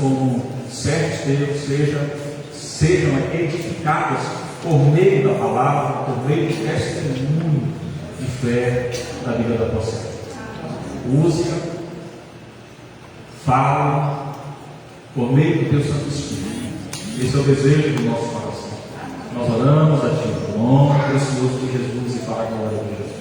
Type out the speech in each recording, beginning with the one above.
como servos de Deus, sejam edificadas por meio da palavra, por meio do testemunho de fé da vida da você. Use-a, fala, por meio do teu Santo Espírito. Esse é o desejo do nosso coração. Nós oramos a Ti, no nome precioso de Jesus e para a glória de Jesus.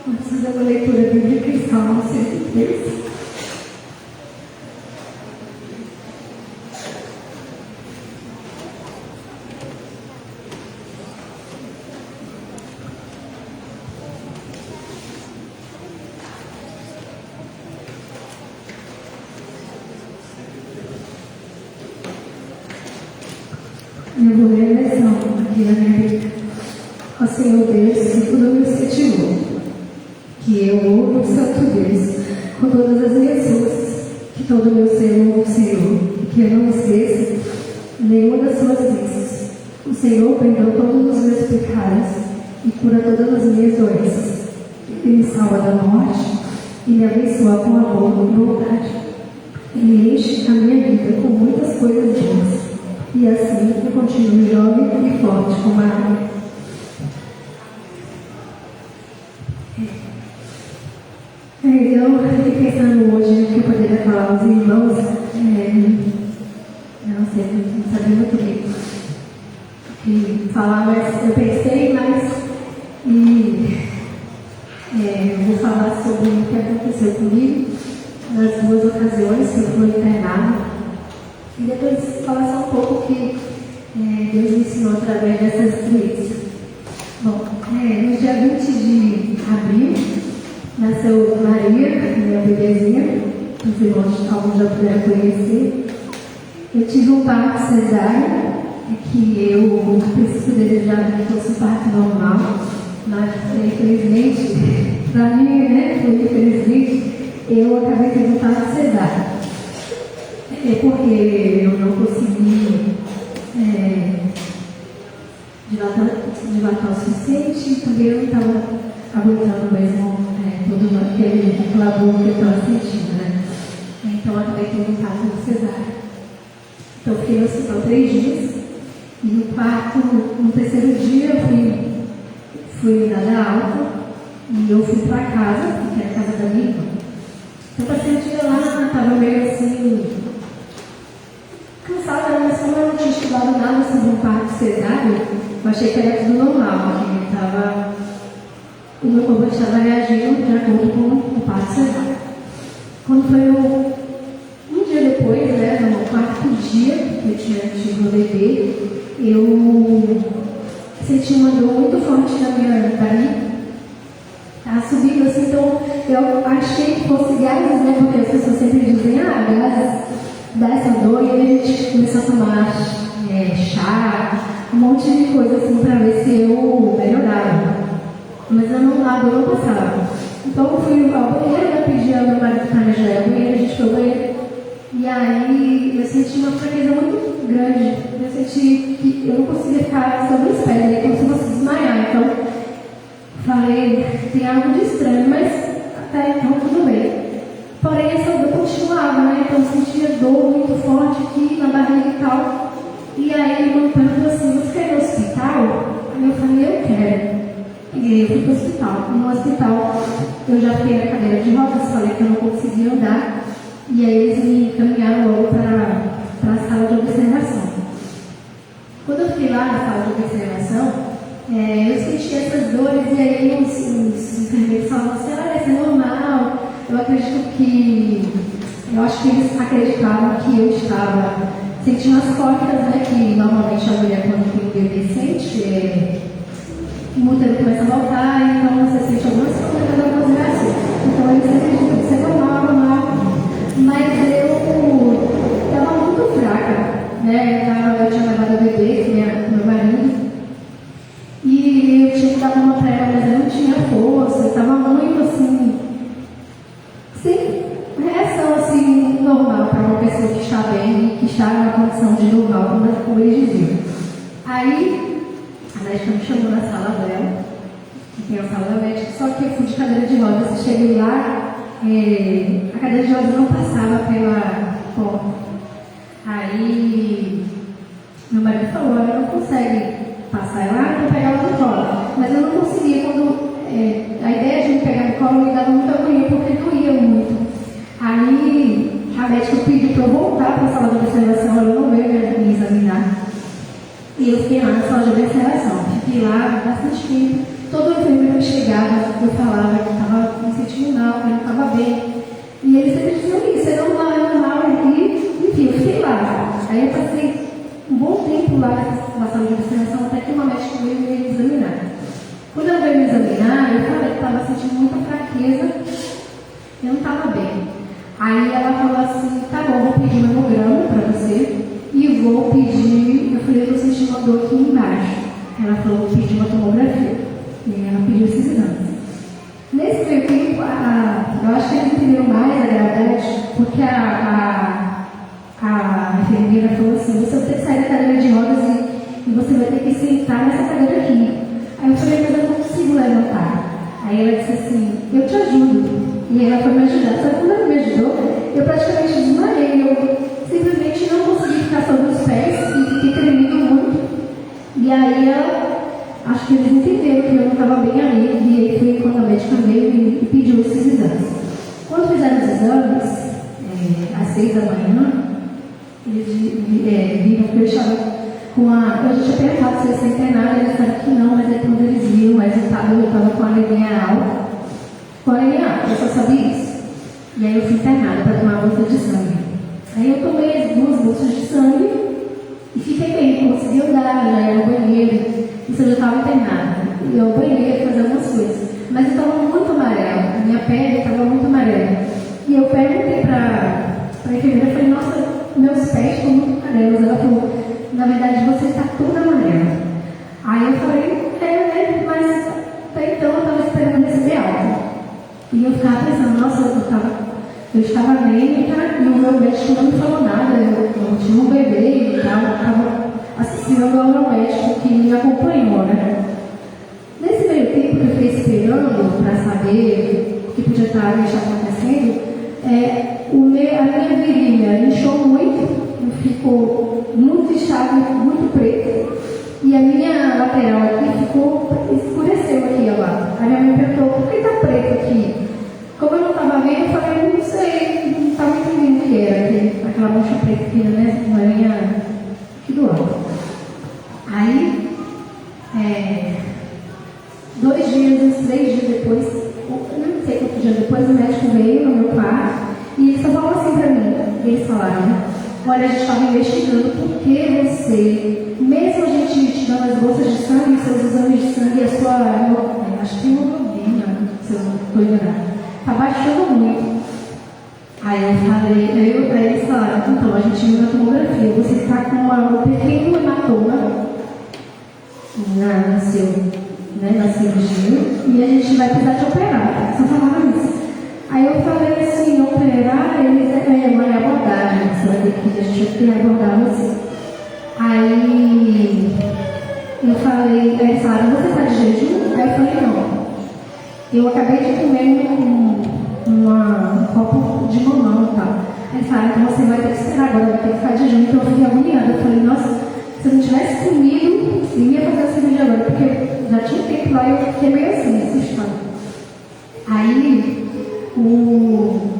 Vamos fazer uma leitura bíblica em Salmo 103. Eu vou ler a versão aqui na minha Bíblia. Ó Senhor Deus, que tudo me incentivou, que eu louvo o Santo Deus com todas as minhas forças, que todo o meu ser louve o Senhor, e que eu não esqueça nenhuma das suas bênçãos. O Senhor perdoa todos os meus pecados e cura todas as minhas doenças. Ele me salva da morte e me abençoa com amor e bondade. Ele enche a minha vida com muitas coisas boas, e assim eu continuo jovem e forte como a água. Eu fiquei pensando hoje que eu poderia falar aos irmãos, eu não sei, não sabia muito bem o que falar, mas eu pensei mais eu vou falar sobre o que aconteceu comigo nas duas ocasiões que eu fui internada e depois falar só um pouco o que Deus me ensinou através dessas experiências. Bom, no dia 20 de abril, nasceu Maria, minha bebezinha, os irmãos alguns já puderam conhecer. Eu tive um parto cesárea, que eu, a princípio, desejava que fosse um parto normal, mas infelizmente, para mim, infelizmente, eu acabei tendo um parto cesárea. Porque eu não consegui dilatar o suficiente e também eu não estava aguentando mesmo todo aquele clamor que eu estava sentindo, né? Então eu acabei tendo um parto cesárea. Então eu fiquei no hospital 3 dias e no terceiro dia eu fui dar alta e eu fui para casa, que era a casa da minha irmã. Então passei o dia lá, estava meio assim, cansada, mas como eu não tinha estudado nada sobre um parto cesárea, eu achei que era tudo normal, o meu corpo estava reagindo de acordo com o parto cesárea. Quando foi um dia depois, no quarto dia que eu tive o bebê, eu senti uma dor muito forte na minha barriga. Estava subindo assim, então eu achei que fosse gases, porque as pessoas sempre dizem, gases dá essa dor, e aí a gente começou a tomar chá, um monte de coisa assim para ver se eu melhorava. Mas a dor não passava. Então eu fui ao banheiro, pedi ao meu marido para me ajudar ao banheiro, a gente foi ao banheiro. E aí eu senti uma fraqueza muito grande. Eu senti que eu não conseguia ficar sobre os pés, como se fosse desmaiar. Então falei, tem algo de estranho, mas até então tudo bem. Porém essa dor continuava, então eu sentia dor muito forte aqui na barriga e tal. E aí ele me perguntou assim, você quer ir ao hospital? Aí eu falei, eu quero. E eu fui para o hospital. No hospital, eu já fiquei na cadeira de rodas, falei que eu não conseguia andar. E aí eles me encaminharam logo para a sala de observação. Quando eu fiquei lá na sala de observação, eu senti essas dores e aí os enfermeiros falavam acredito que, eu acho que eles acreditavam que eu estava sentindo as cólicas, né, que normalmente a mulher quando tem um bebê sente, o útero começa a voltar, então você sente algumas cólicas, algumas reações. Então eles acreditam que isso é normal, mas eu estava muito fraca, né, eu tinha levado o bebê, meu marido, e eu tinha que dar uma pra ela, mas eu não tinha força, eu estava muito assim, sem reação assim, normal para uma pessoa que está bem e que está numa condição de normal, como eles diziam. Aí, a médica me chamou na sala dela, que tem a sala da médica, só que eu fui de cadeira de rodas, eu cheguei lá, a cadeira de rodas não passava pela porta. Aí, meu marido falou, ela não consegue passar lá, eu vou pegar ela no colo. Mas eu não conseguia, quando a ideia de me pegar no colo me dava muita agonia, porque doía muito. Aí a médica pediu para eu voltar para a sala de observação, ela não veio me examinar. E eu fiquei lá na sala de observação, fiquei lá bastante tempo. Todo enfermeiro que chegava, eu falava que estava me sentindo mal, que eu não estava bem. E eles sempre diziam isso, é normal, e enfim, eu fiquei lá. Aí eu passei um bom tempo lá na sala de observação, até que uma médica veio me examinar. Quando ela veio me examinar, eu falei que estava sentindo muita fraqueza, eu não estava bem. Aí ela falou assim, tá bom, vou pedir um hemograma para você e vou pedir, eu falei, eu estou sentindo uma dor aqui embaixo. Ela falou, vou pedir uma tomografia. E ela pediu esses exames. Nesse meio tempo, eu acho que eles entenderam mais a gravidade, porque a enfermeira falou assim, você vai ter que sair da cadeira de rodas e você vai ter que sentar nessa cadeira aqui. Aí eu falei, mas eu não consigo levantar. Aí ela disse assim, eu te ajudo. E ela foi me ajudar. Só que quando ela me ajudou, eu praticamente desmaiei. Eu simplesmente não consegui ficar sobre os pés e fiquei tremendo muito. E aí acho que eles entenderam que eu não estava bem ali. E aí foi quando a médica veio e pediu esses exames. Quando fizeram os exames, às 6 da manhã, eles viram que eu estava com a. Eu já tinha perguntado se ia ser internada, eles disseram que não, mas aí quando eles viram o resultado, eu estava com a anemia alta. Eu só sabia isso. E aí eu fui internada para tomar uma bolsa de sangue. Aí eu tomei as 2 bolsas de sangue e fiquei bem, consegui andar, já ia ao banheiro. Isso eu já estava internada. E ao banheiro, fazer algumas coisas. Mas eu estava muito amarela, a minha pele estava muito amarela. E eu perguntei para a enfermeira, eu falei, nossa, meus pés estão muito amarelos. Ela falou, na verdade você está toda amarela. Aí eu falei, mas até então eu estava esperando receber alta. E eu ficava pensando, nossa, eu estava anêmica e o meu médico não me falou nada, eu tinha um bebê e tal, eu estava assistindo ao meu médico que me acompanhou, né? Nesse meio tempo que eu fiquei esperando para saber o que podia estar acontecendo, a minha virilha inchou muito, ficou muito inchada, muito preta, e a minha lateral aqui escureceu aqui, ó lá. A minha mãe perguntou, por que está preto aqui? Como eu não estava vendo, eu falei, não sei, não estava entendendo o que era, aquela mancha preta aqui, né, na linha aqui do lado. Aí, 2 dias, 3 dias depois, eu não sei quantos dias depois, o médico veio no meu quarto e ele só falou assim para mim, eles falaram, né? Olha, a gente estava investigando porque você, mesmo a gente te dando as bolsas de sangue, seus exames de sangue e a sua, acho que hemoglobina, se eu não estou enganada, está baixando muito. Aí eu falei, aí eles falaram, então a gente viu na tomografia, você está com um pequeno hematoma na cirurgia e a gente vai precisar te operar. Só falaram isso. Aí eu falei assim, operar, uma abordagem, você vai ter que, a gente vai abordar você. Aí eu falei, aí eles falaram, você está de jejum? Aí eu falei, não. Eu acabei de comer um copo de mamão e tal. Aí eles falaram, então você vai ter que esperar agora, vai ter que ficar de jejum. Então eu fiquei agoniada. Eu falei, nossa, se eu não tivesse comido, eu ia fazer a cirurgia agora, porque já tinha tempo lá e eu fiquei meio assim, assustando. Aí,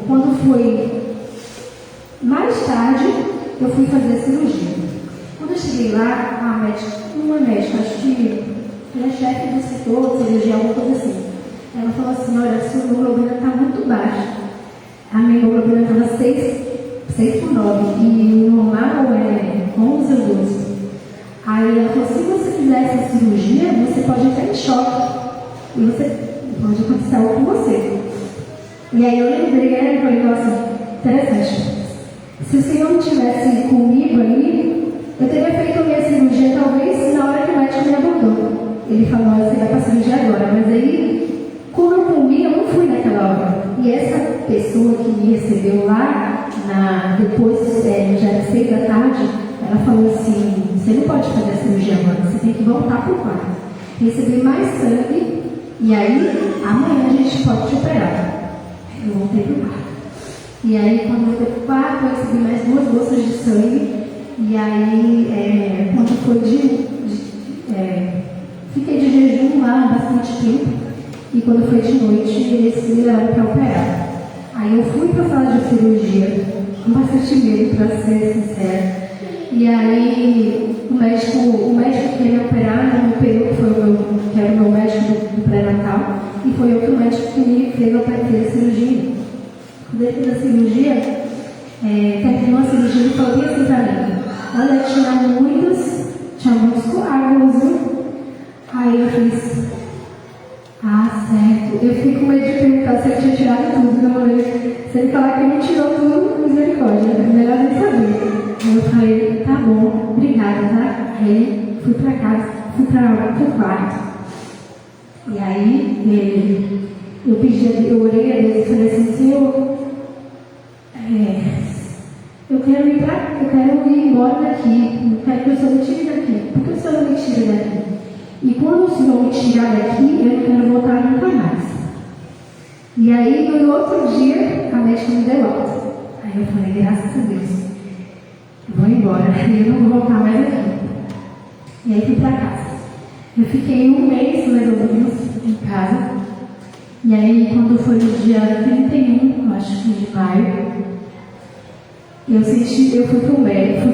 quando foi mais tarde, eu fui fazer a cirurgia. Quando eu cheguei lá, uma médica, acho que ela é chefe do setor de cirurgia, alguma coisa assim. Ela falou assim, olha, a sua hemoglobina está muito baixa. A minha hemoglobina estava 6/9 e o normal é 11 ou 12. Aí ela falou, se você fizer essa cirurgia, você pode entrar em choque. E você pode acontecer algo com você. E aí eu lembrei, e falei, nossa, interessante. Se o Senhor não tivesse comigo ali, eu teria feito a minha cirurgia talvez na hora que o médico me abordou. Ele falou, você vai para a cirurgia agora. Mas aí, quando eu comi, eu não fui naquela hora. E essa pessoa que me recebeu lá, depois, já era 6 da tarde, ela falou assim, você não pode fazer a cirurgia agora, você tem que voltar para o quarto. Receber mais sangue, e aí, amanhã a gente pode te operar. Eu voltei para o quarto. E aí, quando eu voltei para o quarto, eu recebi mais 2 bolsas de sangue. E aí, quando foi fiquei de jejum lá bastante tempo. E quando foi de noite, eles me levaram para operar. Aí eu fui para a sala de cirurgia, com bastante medo, para ser sincera. E aí, o médico que ia me operar, não me operou, que era o meu médico do pré-natal. E foi o médico que me fez a cirurgia. Quando ele fez a cirurgia, terminou a cirurgia, ele falou bem assim para mim, olha, tinha muitos coágulos, viu? Aí eu fiz, certo. Eu fiquei com medo de perguntar se ele tinha tirado tudo, não, se ele falar que ele tirou tudo, misericórdia, é melhor nem saber. Aí eu falei, tá bom, obrigada, tá? Aí fui para casa, fui para o quarto. E aí, eu orei a Deus e falei assim, Senhor, eu quero ir embora daqui, eu quero que o Senhor me tire daqui. Por que o Senhor não me tira daqui? E quando o Senhor me tirar daqui, eu não quero voltar nunca mais. E aí, no outro dia, a médica me deu alta. Aí eu falei, graças a Deus, eu vou embora, e eu não vou voltar mais aqui. E aí fui para casa. Eu fiquei 1 mês, mais ou menos, em casa. E aí, quando foi no dia 31, eu acho que de maio, eu fui pro médico,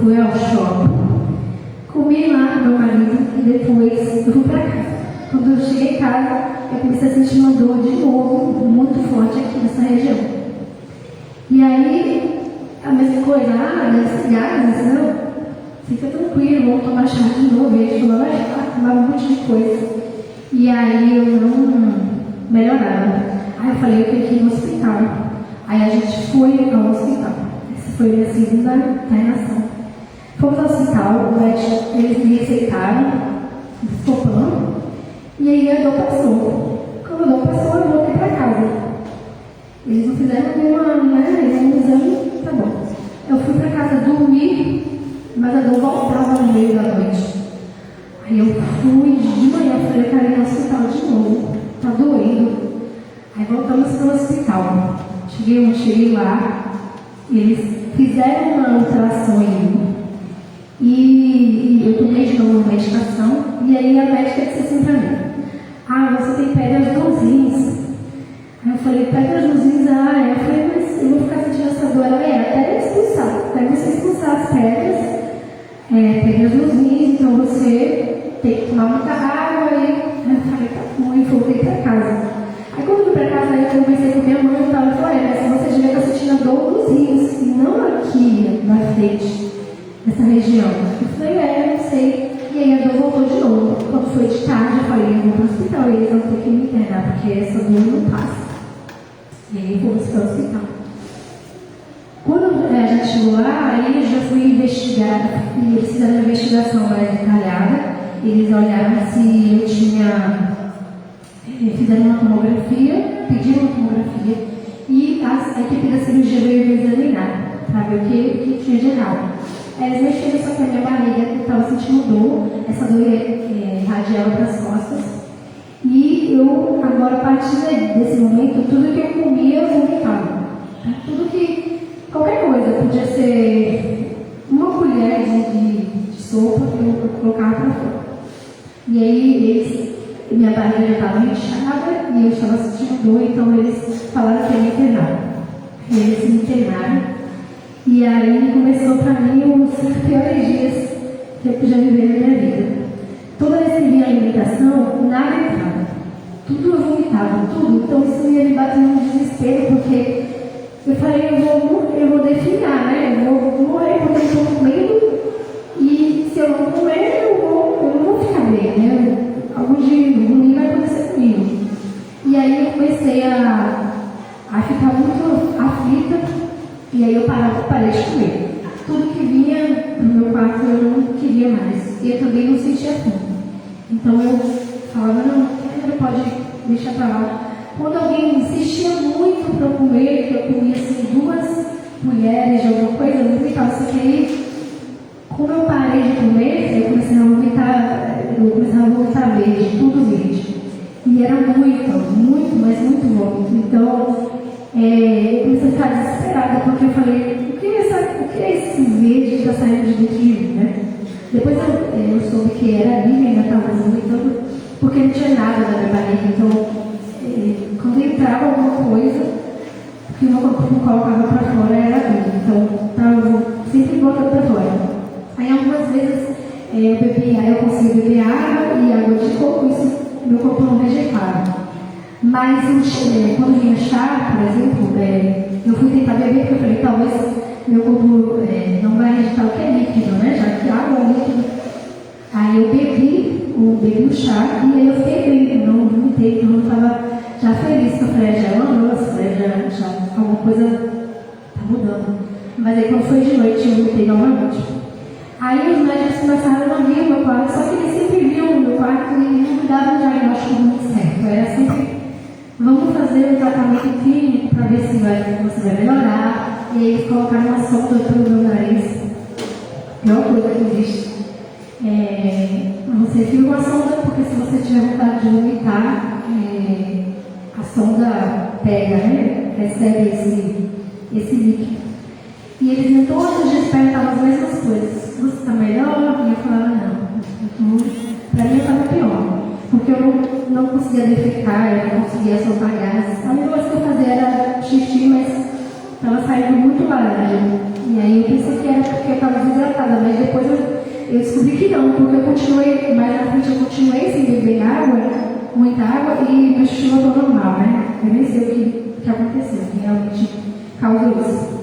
fui ao shopping, comi lá com meu marido e depois eu fui para casa. Quando eu cheguei em casa, eu comecei a sentir uma dor de novo, muito forte aqui nessa região. E aí, a mesma coisa, das cigarras, não, fica tranquilo, vamos tomar chá de novo, e aí tomar um monte de coisa. E aí eu não melhorava. Aí eu falei, eu tenho que ir no hospital. Aí a gente foi ao hospital. Essa foi a minha segunda internação. Fomos ao hospital, eles me receitaram Buscopan, e aí a dor passou. Quando a dor passou, eu voltei para casa. Eles não fizeram nenhum exame, tá bom. Eu fui para casa dormir, mas a dor voltava no meio da noite. Aí eu fui de manhã, falei, eu quero ir no hospital de novo, tá doendo. Aí voltamos para o hospital. Cheguei lá, eles fizeram uma ultrassom em mim. E eu tomei de novo a medicação, e aí a médica disse assim para mim, você tem pedras nos rins. Aí eu falei, pedras nos rins? Eu falei, mas eu vou ficar sentindo essa dor. Ela, até você expulsar as pedras nos rins, então você tem que tomar muita água. Aí eu falei, tá bom, e voltei para casa. Aí quando eu fui para casa, eu conversei com minha mãe e tal, ela falou, mas você devia estar sentindo a dor nos rins, e não aqui na frente, nessa região. Eu falei, eu não sei. E aí a dor voltou de novo. Quando foi de tarde, eu falei, eu vou para o hospital, e eles vão ter que me internar, porque essa dor não passa. E aí fomos para o hospital. Quando a gente chegou lá, aí eu já fui investigada, e eles fizeram uma investigação mais detalhada. Eles olharam se eu tinha... Fizeram uma tomografia, pediram uma tomografia, e a equipe da cirurgia veio me examinar, para ver o que tinha de errado. Eles mexeram só com a minha barriga, eu estava sentindo dor, essa dor irradiava para as costas. E eu, agora, a partir desse momento, tudo que eu comia, eu vomitava. Qualquer coisa, podia ser uma colher de sopa que eu colocava para fora. E aí, minha barriga já estava inchada e eu estava sentindo dor, então eles falaram que ia me internar. Eles me internaram. E aí começou para mim os piores dias que eu já vivi na minha vida. Toda vez que vinha a alimentação, nada entrava. Tudo eu vomitava, tudo. Então isso ia me bater num desespero, porque falei, eu vou definhar, né? Eu vou morrer porque eu estou comendo e se eu não comer, eu não vou ficar bem, né? Algum dia ruim vai acontecer comigo. E aí eu comecei a ficar muito aflita e aí eu parei de comer. Tudo que vinha no meu quarto eu não queria mais. E eu também não sentia fome. Então eu falava, não pode deixar pra lá. Quando alguém insistia muito para eu comer, que eu comia assim 2 colheres de alguma coisa, eu vomitava. Só que aí, como eu parei de comer, eu começava a vomitar verde, tudo verde. E era muito, mas muito vômito. Então, eu comecei a ficar desesperada, porque eu falei, o que é esse verde que está saindo de dentro de mim, né? Depois eu soube que era ali, ainda estava vomitando, porque não tinha nada na minha barriga. Então, quando entrava alguma coisa, que o meu corpo colocava para fora era ali. Então, estava sempre botando para fora. Aí, algumas vezes, eu consegui beber água e água de coco, isso meu corpo não rejeitava. Mas, quando vinha chá, por exemplo, eu fui tentar beber, porque eu falei, talvez meu corpo não vai rejeitar o que é líquido, né? Já que água é líquido. Aí eu bebi o chá e aí eu fiquei bem, não vomitei, então eu estava já feliz, que eu falei, já é uma noite, já alguma coisa está mudando. Mas aí quando foi de noite eu vomitei novamente. Aí os médicos começaram a vir o meu quarto, só que eles sempre viam o meu quarto e não me davam um diagnóstico muito certo. Era sempre, vamos fazer um tratamento clínico para ver se você vai melhorar. E aí eles colocaram uma sonda pelo meu nariz, pior coisa que existe. Você viu uma sonda, porque se você tiver vontade de vomitar, a sonda pega, né? Recebe esse líquido. E eles em todos os dias perguntavam as mesmas coisas. Você está melhor? E eu falava, não. Para mim eu estava pior. Porque eu não conseguia defecar, eu não conseguia soltar gases. A única coisa que eu fazia era xixi, mas estava saindo muito laranja. E aí eu pensei que era porque eu estava desidratada, mas depois eu descobri que não, porque eu continuei, mais na frente eu continuei sem beber água, muita água, e meu xixi voltou normal, né? Eu nem sei o que aconteceu, que realmente causou isso.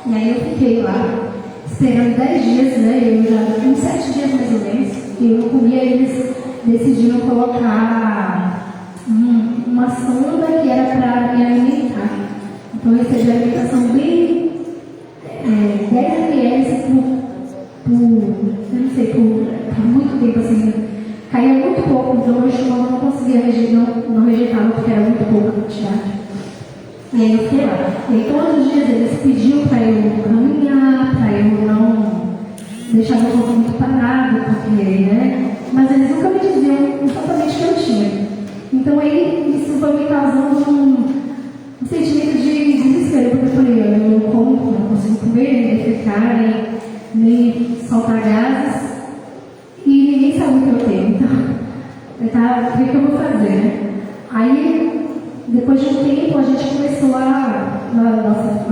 E aí eu fiquei lá, esperando 10 dias, né? Eu já, uns 7 dias mais ou menos, que eu não comia, eles decidiram colocar uma sonda que era para me alimentar. Então eu recebi a alimentação bem 10 ml eu não sei, por muito tempo assim, caía muito pouco, então meu estômago não conseguia não rejeitava porque era muito pouco a quantidade. E aí eu fiquei lá. E aí todos os dias eles pediam para eu caminhar, para eu não deixar meu corpo muito parado, porque, né? Mas eles nunca me diziam exatamente o que eu tinha. Então aí isso foi me causando um sentimento de desespero, porque eu falei, eu não como, não consigo comer, nem defecar, nem soltar gases, e ninguém sabe o que eu tenho. Então, o que eu vou fazer, né? Aí, depois de um tempo, a gente começou a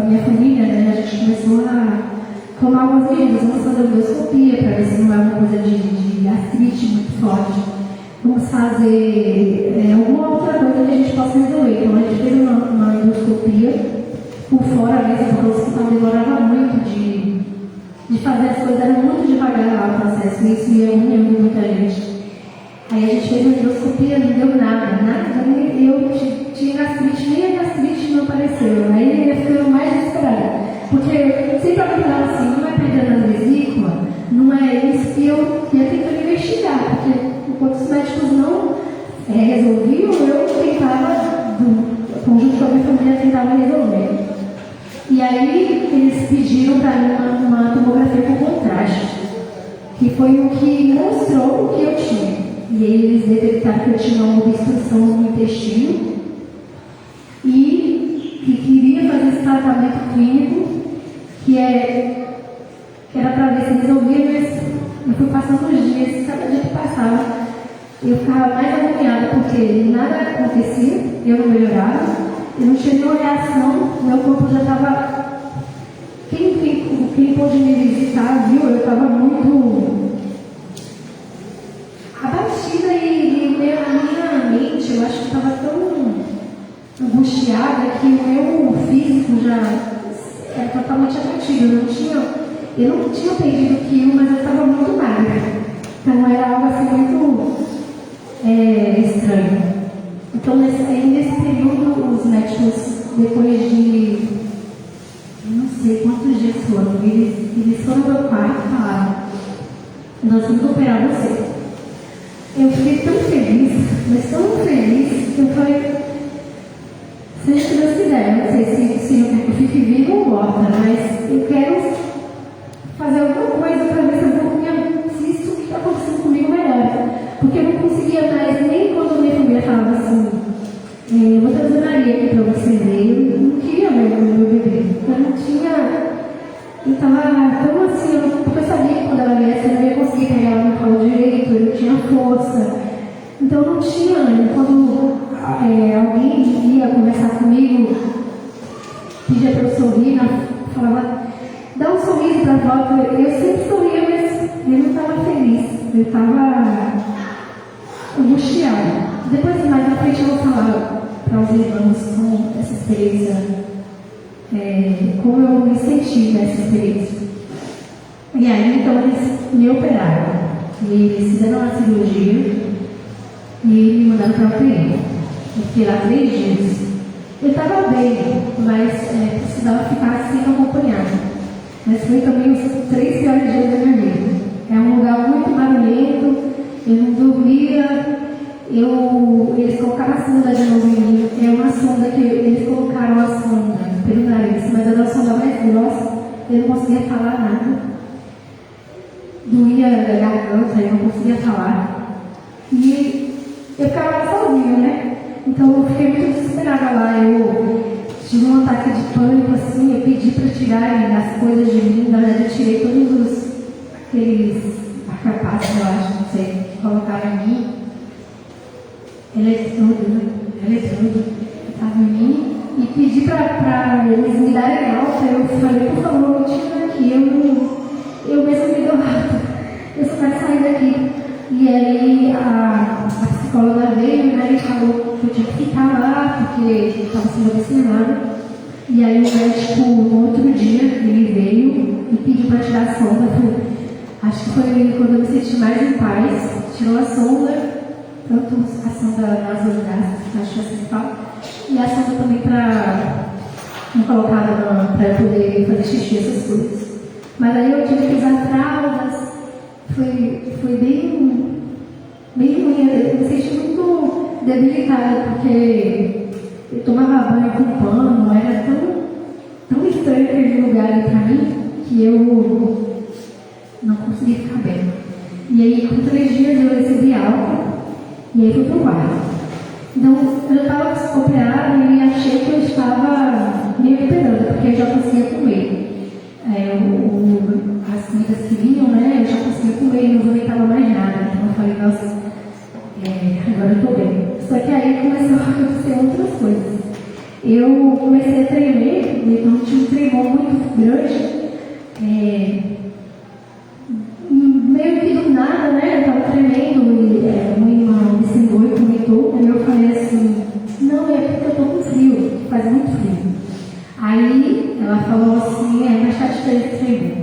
minha família, né? A gente começou a tomar algumas medidas. Vamos fazer endoscopia para ver se não é uma coisa de gastrite muito forte. Vamos fazer alguma outra coisa que a gente possa resolver. Então, a gente fez uma endoscopia por fora mesmo, porque o hospital demorava muito de fazer as coisas, era muito devagar lá o processo, isso ia unindo muita gente. Aí a gente fez uma endoscopia, não deu nada. Eu tinha gastrite, nem a gastrite não apareceu. Aí eu fiquei mais desesperada. Porque sempre alguém falava assim, não é pedra na vesícula, não é isso, e eu ia tentando investigar, porque enquanto os médicos não resolviam, eu tentava, conjunto com a minha família, tentava resolver. E aí eles pediram para mim uma tomografia com contraste, que foi o que mostrou o que eu tinha. E aí eles detectaram que eu tinha uma obstrução no intestino e que queria fazer esse tratamento clínico, que era para ver se resolvia, mas eu fui passando os dias, cada dia que passava, eu ficava mais agoniada, porque nada acontecia, eu não melhorava, eu não tinha nenhuma reação, meu corpo já estava... Quem pôde me visitar, viu, eu estava muito abatida e a minha mente, eu acho que estava tão angustiada que o meu físico já era totalmente abatida. Eu não tinha perdido quilo, mas eu estava muito magra. Então era algo assim muito estranho. Então nesse período os médicos, depois de não sei quantos dias foram, eles foram ao meu quarto e falaram: nós vamos operar você. Eu fiquei tão feliz, mas tão feliz, que eu falei: seja Deus quiser, não sei se eu fique viva ou morta, mas eu quero fazer alguma coisa para ver se isso que está acontecendo comigo melhora. Porque eu não conseguia mais, nem quando minha família falava assim: eu vou trazer Maria aqui para você ver. Eu não queria ver o meu bebê. Eu não tinha. Eu estava tão assim, porque eu sabia que quando ela viesse eu não ia conseguir pegar ela no colo direito, eu não tinha força. Então eu não tinha. Quando alguém ia conversar comigo, pedia para eu sorrir, falava: dá um sorriso para a volta. Eu sempre sorria, mas eu não estava feliz. Eu estava angustiada. Depois, mais na frente, eu vou falar para os irmãos com essa experiência, como eu me senti nessa experiência. E aí, então, eles me operaram. E eles fizeram uma cirurgia e me mandaram para a UTI. Eu fiquei lá 3 dias. Eu estava bem, mas precisava ficar assim acompanhada. Mas foi também os 3 piores dias da minha vida. É um lugar muito barulhento, eu não dormia. Eles colocaram a sonda de novo em mim. É uma sonda que eles colocaram a sonda pelo nariz, mas era uma sonda mais grossa. Eu não conseguia falar nada. Doía a garganta, eu não conseguia falar. E eu ficava sozinha, né? Então eu fiquei muito desesperada lá. Eu tive um ataque de pânico, assim. Eu pedi para tirarem as coisas de mim. Na verdade, eu tirei todos aqueles marca-passos, eu acho, não sei, que colocaram em mim. Eletrodo, estava em mim, e pedi para eles me darem alta. Eu falei: por favor, me tira daqui, eu mesmo me dou alta, eu só quero sair daqui. E aí a psicóloga veio, né, e falou que eu tinha que ficar lá, porque eu estava sendo vacinada. E aí o médico, no outro dia, ele veio e pediu para tirar a sonda. Acho que foi quando eu me senti mais em paz. Tirou a sonda, tanto a sonda nasogástrica, acho que assim que fala, e a sonda também para me colocar para eu poder fazer xixi, essas coisas. Mas aí eu tive que usar fraldas, foi bem ruim. Eu me senti muito debilitada, porque eu tomava banho com pano, era tão estranho aquele lugar ali para mim, que eu não conseguia ficar bem. E aí, com 3 dias, eu recebi alta. E aí fui pro quarto. Então, eu já estava operada e achei que eu estava me recuperando, porque eu já conseguia comer. As comidas que vinham, né, eu já conseguia comer e não vomitava mais nada. Então eu falei: nossa, agora eu estou bem. Só que aí começou a acontecer outras coisas. Eu comecei a tremer, então tinha um tremor muito grande. Meio que do nada, né? Eu estava tremendo e uma irmã me segurou e comentou. Aí eu falei assim: não, é porque eu estou com frio, faz muito frio. Aí ela falou assim: mas está diferente tremer.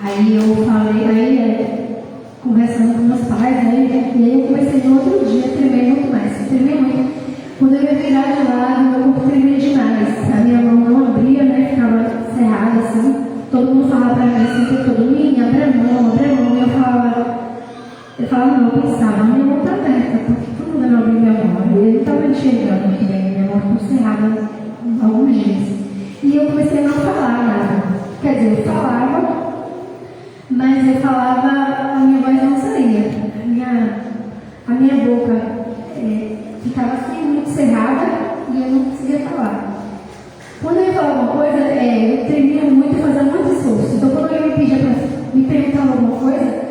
Aí eu falei, conversando com meus pais, né? E aí eu comecei no outro dia a tremer muito mais. Eu tremei muito. Quando eu ia virar de lado, meu corpo tremia demais. A minha mão não abria, né? Ficava cerrada assim. Todo mundo falava para mim assim, todo mundo: abre a mão. E eu falava: não, eu pensava, minha mão está aberta, porque todo mundo não abriu minha mão. Eu não estava enxergando muito bem, minha mão ficou cerrada alguns dias. E eu comecei a não falar nada. Quer dizer, eu falava, mas eu falava, a minha voz não saía. A minha boca ficava assim, muito cerrada, e eu não conseguia falar. Quando eu ia falar alguma coisa, eu tremia muito e fazia muito esforço. Então, quando eu me perguntava alguma coisa,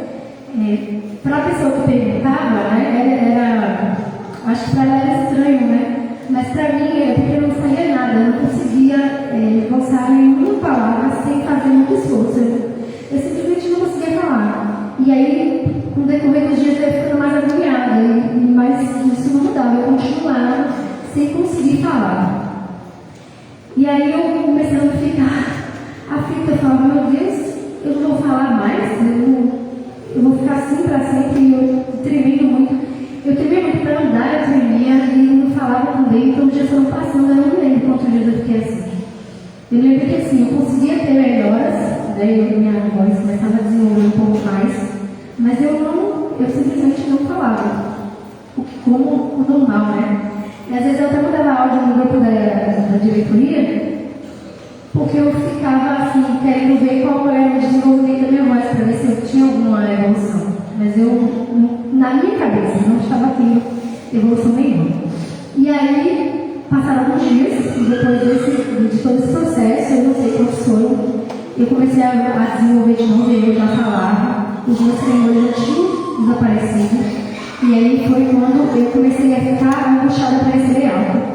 para a pessoa que perguntava, né, acho que para ela era estranho, né? Mas para mim, porque eu não sabia nada, eu não conseguia gostar nenhuma palavra sem fazer muito esforço. Eu simplesmente não conseguia falar. E aí, com o decorrer dos dias, eu ia ficando mais agoniada, mas isso não mudava, eu continuava sem conseguir falar. E E aí eu comecei a ficar aflita, eu falava, meu Deus, eu não vou falar mais, eu vou ficar assim para sempre, e eu tremendo muito. Eu tremia muito para andar, eu tremia e não falava também, então os dias foram passando, eu não lembro quantos dias eu fiquei assim. Eu lembro que assim, eu conseguia ter melhoras, né, minha voz começava a desenvolver um pouco mais, mas eu simplesmente não falava, como o normal, né? E às vezes eu até mandava áudio no grupo da diretoria, porque eu ficava assim, querendo ver qual era o desenvolvimento da minha voz, para ver se eu tinha alguma evolução. Mas na minha cabeça, não estava tendo evolução nenhuma. E aí, passaram alguns dias, depois de todo esse processo, eu não sei quantos foram, eu comecei a desenvolver de novo, eu já falava, os meus tremores já tinham desaparecido. E aí foi quando eu comecei a ficar angustiada para receber alta.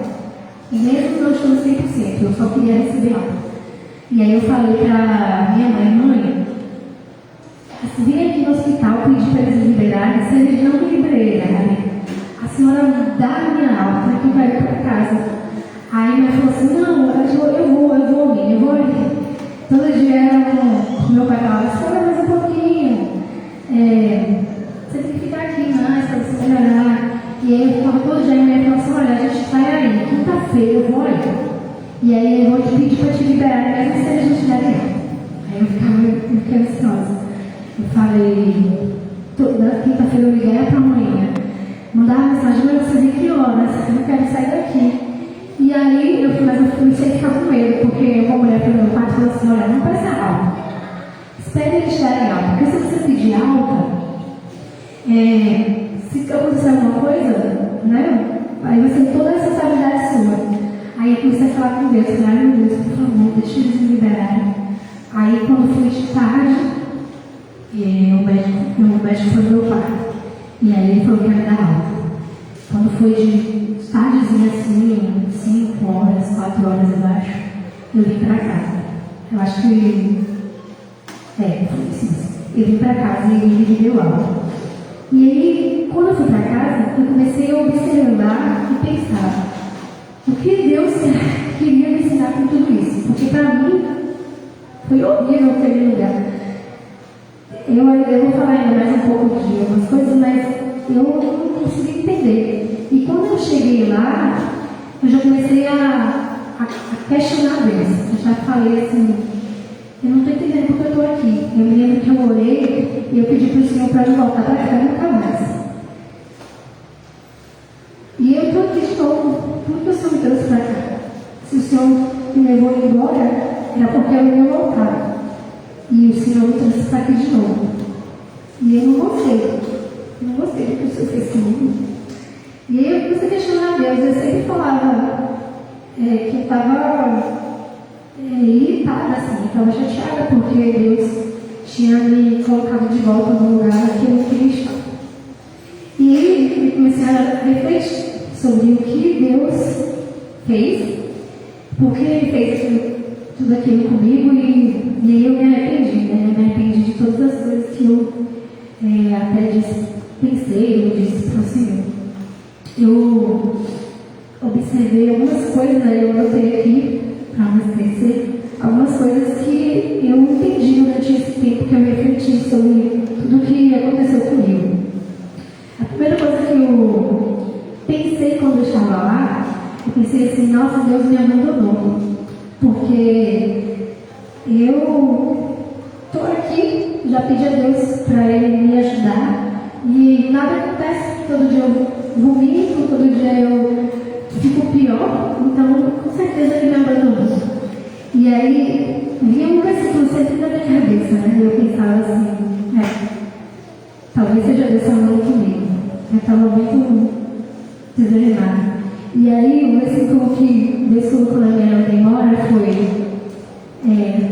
E mesmo não estou 100%, eu só queria receber alta. E aí eu falei para minha mãe, se vir aqui no hospital pedir para eles liberarem, se eles não me liberarem, a senhora dá a minha alta que vai para casa. Aí minha mãe falou assim, não, eu vou ali. Todo dia meu pai falava, espera mais um pouquinho. Você tem que ficar aqui mais para você melhorar. E aí eu ficava todo dia e minha mãe falou assim, olha, a gente vai aí, quinta-feira eu vou aí. E aí eu vou te pedir para te liberar, mesmo se eles não te derem. Aí eu fiquei ansiosa. Eu falei, toda quinta-feira eu liguei para amanhã. Mandava mensagem, mas você vê que horas, eu não quero sair daqui. E aí eu comecei a ficar com medo, porque uma mulher pelo meu pai falou assim, olha, não precisa alta. Espere eles darem alta, porque se você pedir alta, se acontecer alguma coisa, né? Aí você tem toda a responsabilidade sua. Aí eu comecei a falar com Deus, falei, ai meu Deus, por favor, deixa eles me liberarem. Aí quando foi de tarde, o médico foi meu pai. E aí ele falou que ia me dar alta. Quando foi de tardezinha assim, 5 horas, 4 horas abaixo, eu vim para casa. Eu acho que foi assim. Eu vim para casa e ele me deu alta. E aí, quando eu fui para casa, eu comecei a observar e pensar o que Deus queria me ensinar com tudo isso. Porque para mim foi horrível aquele lugar. Eu vou falar ainda mais um pouco de algumas coisas, mas eu não consegui entender. E quando eu cheguei lá, eu já comecei a questionar Deus. Eu já falei assim, eu não estou entendendo porque eu estou aqui. Eu me lembro que eu orei e eu pedi para o Senhor para não voltar para cá nunca mais. E eu estou aqui de novo. Por que o Senhor me trouxe para cá? Se o Senhor me levou embora, era porque eu ia voltar. E o Senhor me trouxe para aqui de novo. E eu não gostei. Não gostei do que o Senhor fez comigo. E aí eu comecei a questionar a Deus. Eu sempre falava que eu estava irritada, assim, estava chateada porque Deus tinha me colocado de volta no lugar que eu não queria estar. E aí eu comecei a refletir sobre o que Deus fez, porque Ele fez tudo aquilo comigo e aí eu me arrependi, né? Eu me arrependi de todas as coisas que eu até pensei, eu disse para o Senhor. Eu observei algumas coisas, eu anotei aqui para não esquecer, algumas coisas que eu entendi durante esse tempo que eu refleti sobre tudo o que aconteceu comigo. A primeira coisa que eu pensei quando eu estava lá, eu pensei assim, nossa, Deus me abandonou, porque eu estou aqui, já pedi a Deus para Ele me ajudar e nada acontece, todo dia eu vomito, todo dia eu fico pior, então com certeza Ele me abandonou. E aí vinha um versículo sempre na minha cabeça, né? Eu pensava assim, talvez seja Deus falando comigo. Eu estava muito desanimada. E aí o versículo que Deus colocou na minha memória foi: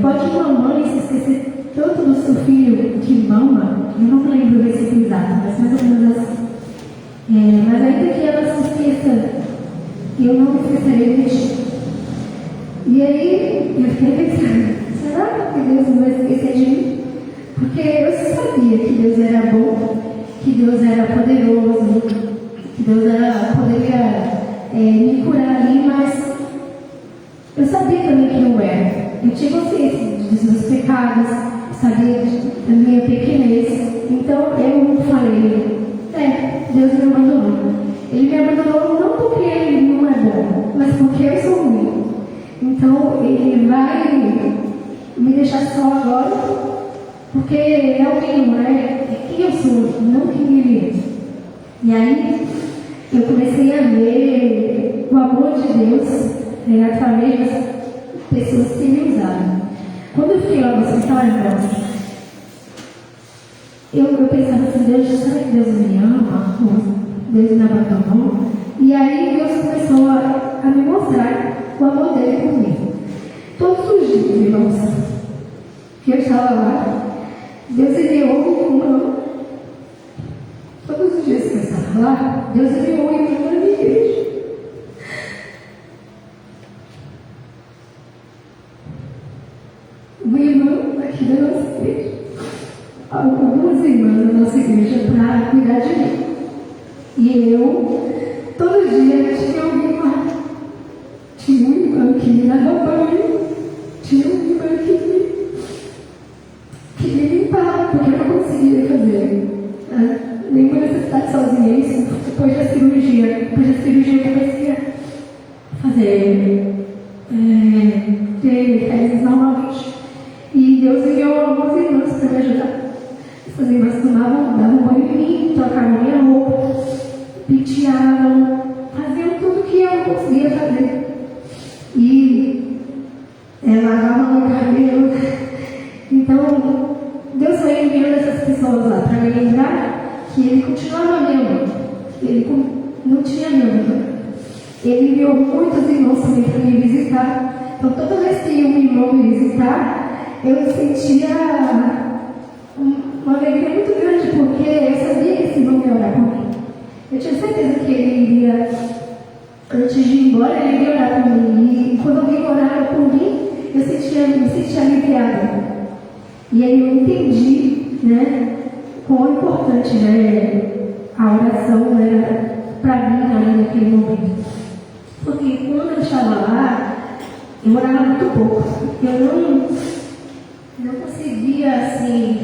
pode uma mãe se esquecer tanto do seu filho que mama? Eu não lembro o versículo exato, mas mais ou menos assim. Mas ainda que ela se esqueça, eu não me esquecerei de ti. E aí eu fiquei pensando, será que Deus não vai esquecer de mim? Porque eu sabia que Deus era bom, que Deus era poderoso, que Deus poderia me curar ali, mas eu sabia que eu eu tinha consciência dos meus pecados, sabia da minha pequenez. Então eu falei, Deus me abandonou. Ele me abandonou não porque ele não é bom, mas porque eu sou ruim. Então ele vai me deixar só agora, porque é alguém, não é quem eu sou, não quem ele é. E aí eu comecei a ver o amor de Deus através das pessoas que me usaram. Quando eu fiquei lá no hospital, eu pensava assim, Deus, será que Deus me ama? Deus me abandonou? E aí Deus começou a me mostrar o amor dele comigo. Todos os dias, irmãos, que eu estava lá, Deus enviou uma. Todos os dias que eu estava lá, Deus enviou uma na minha igreja. Uma irmã aqui da nossa igreja. Algumas irmãs da nossa igreja para cuidar de mim. E eu, todo dia, tinha alguém lá. Tinha um irmão que me dava banho. Tinha um irmão que me limpava, porque eu não conseguia fazer nenhuma necessidade sozinha. Isso depois da cirurgia. Depois da cirurgia eu comecei a fazer férias normalmente. E Deus enviou algumas irmãs para me ajudar. Essas irmãs davam banho em mim, trocavam minha roupa, penteavam, faziam tudo que eu não conseguia fazer. E lavavam meu cabelo. Então, Deus foi enviando essas pessoas lá para me lembrar que Ele continuava me amando. Ele não tinha me abandonado. Ele enviou muitos irmãos também para me visitar. Então, toda vez que um irmão me visitar, eu sentia uma alegria muito grande, porque eu sabia que esse irmão ia orar por mim. Eu tinha certeza que ele iria, antes de ir embora, ele iria orar por mim. E quando alguém orava por mim, eu me sentia aliviada. E aí eu entendi, quão importante a oração era para mim ali naquele momento. Porque quando eu estava lá, eu orava muito pouco. Eu não conseguia, assim,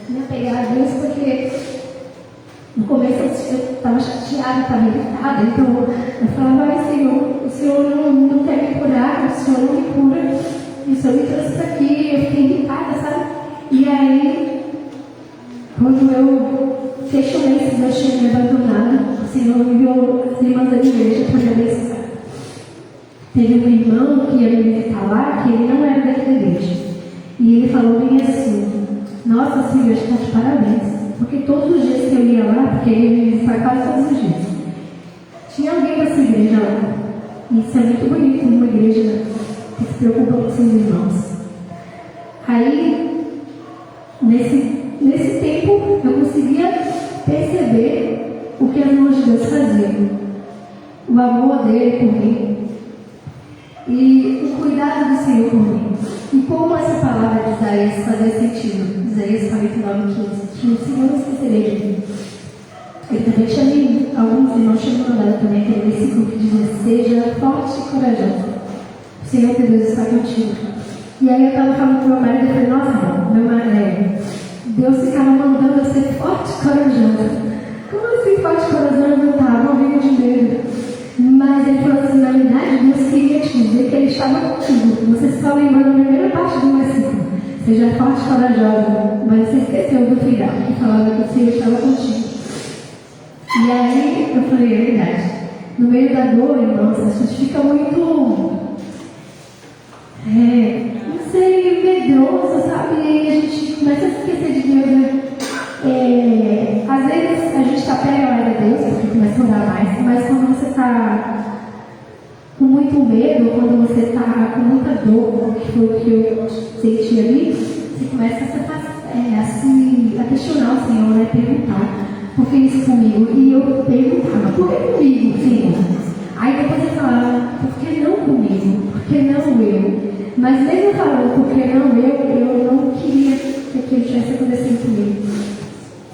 me apegar a Deus, porque no começo eu estava chateada, estava irritada. Então eu falava, Senhor, o Senhor não quer me curar, o Senhor não me cura, e o Senhor me trouxe para aqui. Eu fiquei irritada, sabe? E aí, quando eu questionei se Deus tinha me abandonado, o Senhor enviou as irmãs da igreja para me abençoar. Teve um irmão que ia me visitar lá, que ele não era daquela igreja. E ele falou bem assim, nossa, Silvia, está de parabéns. Porque todos os dias que eu ia lá, porque ele ia me visitar quase todos os dias, tinha alguém da sua igreja lá. E isso é muito bonito, numa igreja que se preocupa com seus irmãos. Aí, nesse tempo, eu conseguia perceber o que as mãos de Deus faziam. O amor dele por mim. E o cuidado do Senhor por mim. E como essa palavra de Isaías fazia sentido. Isaías 49:15. Que o Senhor não esquecerei de mim. Ele também tinha alguns irmãos tinham mandado também aquele versículo que dizia: seja forte e corajoso. O Senhor teu Deus está contigo. E aí eu estava falando com meu marido e falei: nossa, meu marido, Deus ficava mandando eu ser forte e corajoso. Como assim forte e corajoso? Eu não estava morrendo de medo. Mas ele falou assim: na verdade, Deus queria te dizer que Ele estava contigo. Você só lembrou na primeira parte do versículo: seja forte e corajosa. Mas você esqueceu do final, que falava que o Senhor estava contigo. E aí eu falei: é verdade. No meio da dor, irmãos, a gente fica muito, não sei, medroso, sabe? E aí a gente começa a esquecer de Deus, às vezes a gente está perto de Deus, porque começa a orar mais, mas quando você está com muito medo, quando você está com muita dor, que foi o que eu senti ali, você começa a questionar o Senhor, perguntar: por que isso comigo? E eu perguntava: por que comigo, Senhor? Aí depois eu falava: por que não comigo? Por que não eu? Mas mesmo falando por que não eu não queria que aquilo tivesse acontecido comigo.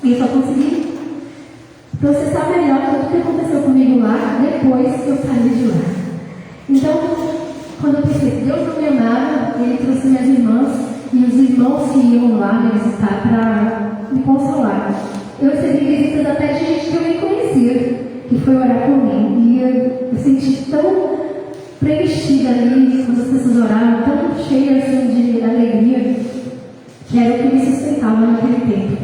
E eu só consegui processar melhor tudo o que aconteceu comigo lá, depois que eu saí de lá. Então, quando eu percebi que Deus não me amava, Ele trouxe minhas irmãs e os irmãos que iam lá me visitar para me consolar. Eu recebi visitas até de gente que eu nem conhecia, que foi orar por mim. E eu senti tão preenchida ali, quando as pessoas oravam, tão cheia assim, de alegria, que era o que me sustentava naquele tempo.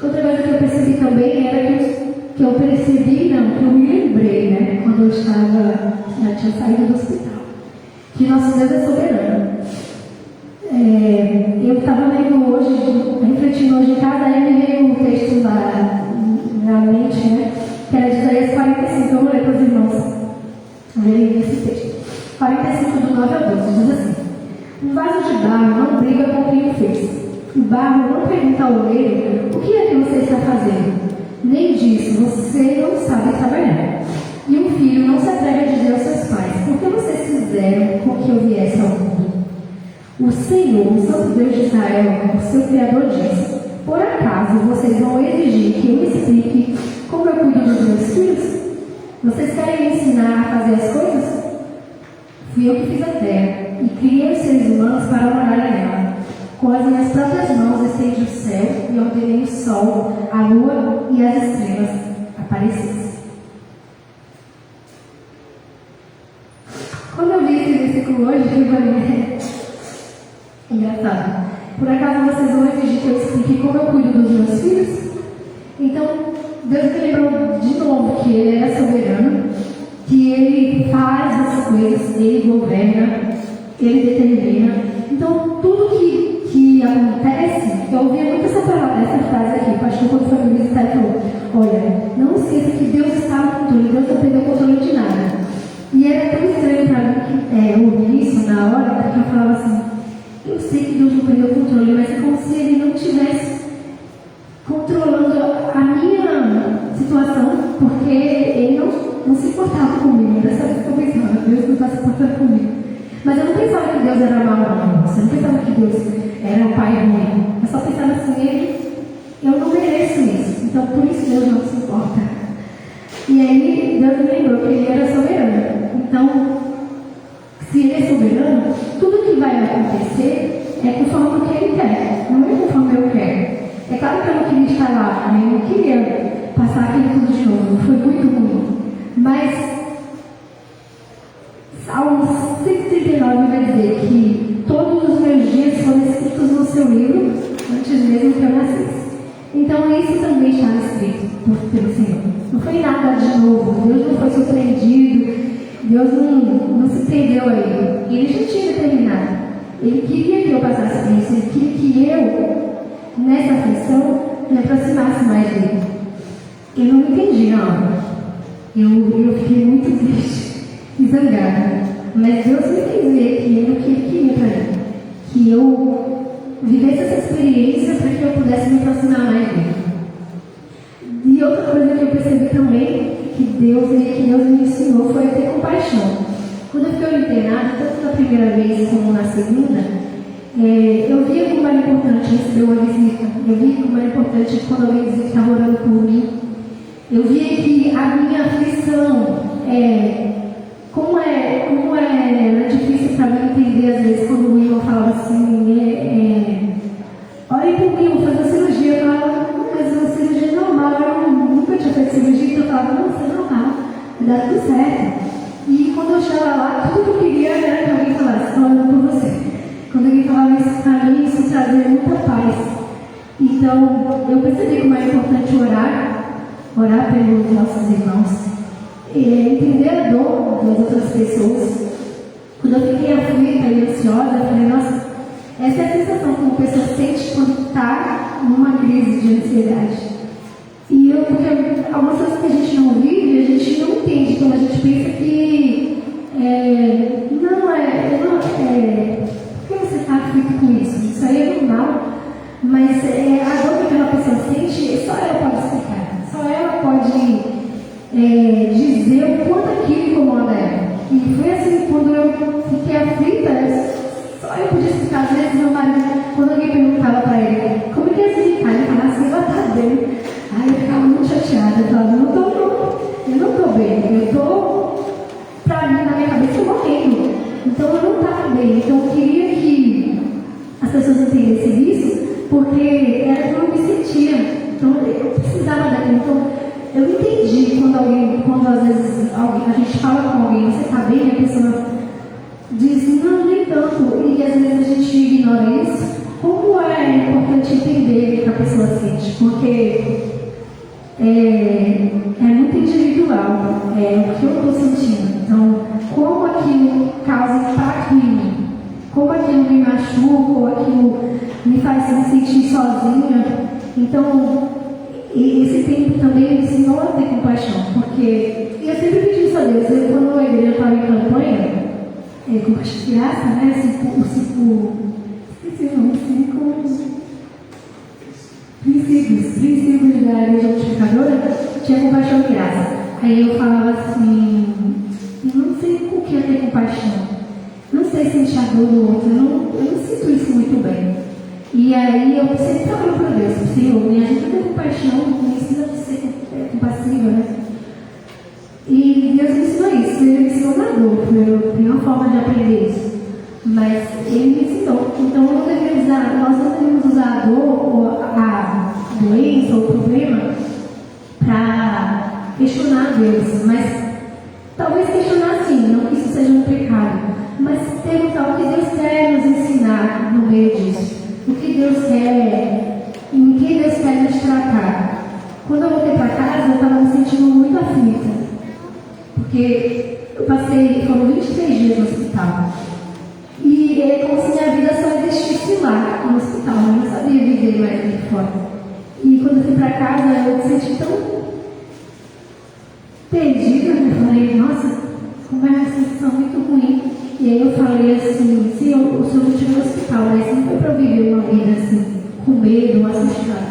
Outra coisa que eu percebi também era que eu percebi, não, que eu me lembrei, né, quando eu já tinha saído do hospital, que nosso Deus é soberano. Eu estava lendo hoje, refletindo hoje em casa, aí me veio um texto na mente, né, que era de Isaías 45, eu vou ler para os irmãos verem esse texto. 45 do 9 ao 12, diz assim: um vaso de barro não briga com quem o fez. O barro não pergunta ao oleiro: o que é que você está fazendo? Nem diz: você não sabe trabalhar. E um filho não se atreve a dizer aos seus pais: por que vocês fizeram com que eu viesse ao mundo? O Senhor, o Santo Deus de Israel, o seu Criador, diz: por acaso vocês vão exigir que eu explique como eu cuido dos meus filhos? Vocês querem me ensinar a fazer as coisas? Fui eu que fiz a terra e criei os seres humanos para morarem nela. Com as minhas próprias mãos estendi o céu e ordenei o sol, a lua e as estrelas aparecessem. Quando eu li esse versículo hoje, eu falei, engraçado. Por acaso vocês vão exigir que eu explique como eu cuido dos meus filhos? Então, Deus me lembrou de novo que Ele é soberano, que Ele faz as coisas, Ele governa, Ele determina. Então, tudo que acontece, eu ouvia muito essa frase aqui, o pastor quando foi me visitar falou: olha, não esqueça que Deus está no controle, Deus não perdeu o controle de nada. E era tão estranho para mim ouvir isso na hora, porque eu falava assim: eu sei que Deus não perdeu o controle, mas é como se Ele não estivesse controlando a minha situação, porque Ele não se importava comigo. Dessa vez que eu pensava: Deus não está se importando comigo. Mas eu não pensava que Deus era mau, não. Eu não pensava que Deus era um pai ruim. Eu só pensava assim: eu não mereço isso. Então, por isso Deus não se importa. E aí, Deus me lembrou que Ele era soberano. Então, se Ele é soberano, tudo que vai acontecer é conforme o que Ele quer, não é conforme eu quero. É claro que eu não queria estar lá, eu não queria passar aquilo tudo de novo, foi muito ruim. Mas Salmo 139 vai dizer que todos os meus dias foram escritos no seu livro, antes mesmo que eu nascesse. Então isso também está escrito pelo Senhor. Não foi nada de novo, Deus não foi surpreendido, Deus não se prendeu a Ele. Ele já tinha determinado. Ele queria que eu passasse por isso, Ele queria que eu, nessa aflição, me aproximasse mais dele. Eu não entendi na hora. Eu fiquei muito triste e zangada. Mas Deus me fez ver que era o que Ele queria para mim. Que eu vivesse essa experiência para que eu pudesse me aproximar mais dele. E outra coisa que eu percebi também, que Deus me ensinou, foi a ter compaixão. Quando eu fiquei internada, tanto na primeira vez como na segunda, eu via como era importante receber uma visita. Eu via como era importante quando alguém dizia que estava orando por mim. Eu via que a minha aflição, como era difícil para mim entender, às vezes, quando o irmão falava assim, olha por mim, vou fazer uma cirurgia. Eu falava: mas uma cirurgia normal, eu nunca tinha feito cirurgia, então eu falava: não, isso é normal, vai dar tudo certo. E quando eu chegava lá, tudo que eu queria era que alguém falasse: estou orando por você. Quando alguém falava isso para mim, isso trazia muita paz. Então, eu percebi como é importante orar pelos nossos irmãos, entender a dor das outras pessoas. Quando eu fiquei aflita e ansiosa, eu falei: nossa, essa é a sensação que uma pessoa sente quando está numa crise de ansiedade. Porque algumas coisas que a gente não vive, a gente não entende. Então a gente pensa que por que você está aflito com isso? Isso aí é normal. Mas a dor que aquela pessoa sente, só ela pode explicar. Só ela pode dizer o quanto aquilo incomoda ela. E foi assim, quando eu fiquei aflita, só eu podia explicar. Às vezes meu marido, quando alguém perguntava para ele: como é que é assim? Aí ele falava assim: ela está bem. Aí eu ficava muito chateada. Eu falava: eu não estou bem. Eu estou, para mim, na minha cabeça, morrendo. Então entendesse isso, porque era como eu me sentia. Então, eu precisava daquilo. Então, eu entendi quando às vezes a gente fala com alguém, você está bem, a pessoa diz, não, nem tanto, e às vezes a gente ignora isso. Como é importante entender o que a pessoa sente, porque é muito individual, o que eu estou sentindo. Então, como aquilo causa impacto em mim, como aquilo me machuca, ou aquilo me faz me sentir sozinha. Então, esse tempo também me ensinou a ter compaixão, porque eu sempre pedi isso a Deus. Quando a igreja estava em campanha, compartilhasse, né, princípios da igreja multiplicadora, tinha compaixão e graça. Aí eu falava assim, eu não sei o que é ter compaixão, não sei sentir a dor do outro, eu não sinto isso muito bem. E aí eu sempre falava para Deus, Senhor, me ajuda a ter compaixão, me ensina a ser compassiva, né? E Deus me ensinou isso, Ele me ensinou na dor, foi uma forma de aprender isso. Mas Ele me ensinou. Então nós não devemos usar a dor, ou a doença, ou o problema, para questionar Deus. Mas talvez questionar sim, não que isso seja um pecado, mas perguntar o que Deus quer nos ensinar no meio disso. O que Deus quer, em que Deus quer nos tratar. Quando eu voltei para casa, eu estava me sentindo muito aflita. Porque foram 23 dias no hospital. E é como se minha vida só existisse lá, no hospital. Eu não sabia viver mais aqui fora. E quando eu fui para casa, eu me senti tão perdida. Eu falei, nossa, como é uma sensação muito ruim. E aí eu falei assim, se o senhor me tirou no hospital, mas não foi para eu viver uma vida assim, com medo, assustado.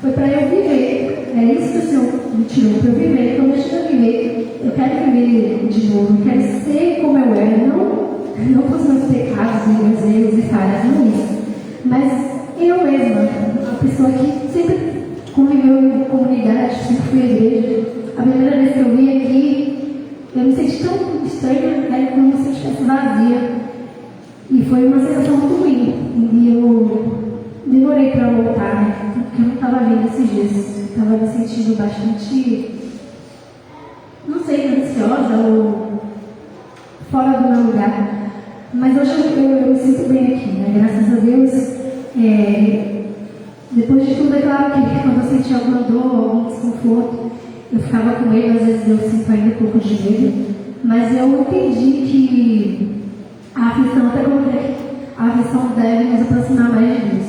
Foi para eu viver. É isso que o senhor me tirou, para eu viver. Então deixa eu viver. Eu quero viver de novo, eu quero ser como eu era, não com os meus pecados e meus erros e falhas, não isso. Mas eu mesma, uma pessoa que sempre conviveu em comunidade, sempre fui à igreja. A primeira vez que eu vim aqui, eu me senti tão estranha, era como se eu estivesse vazia. E foi uma sensação muito ruim. E eu demorei para voltar, né? Porque eu não estava vendo esses dias. Estava me sentindo bastante, não sei, ansiosa ou fora do meu lugar. Mas hoje eu me sinto bem aqui, né? Graças a Deus. Depois de tudo, é claro que quando eu sentia alguma dor, algum desconforto, eu ficava com medo, às vezes eu sinto ainda um pouco de medo. Mas eu entendi que a aflição, até como a aflição deve nos aproximar mais de Deus.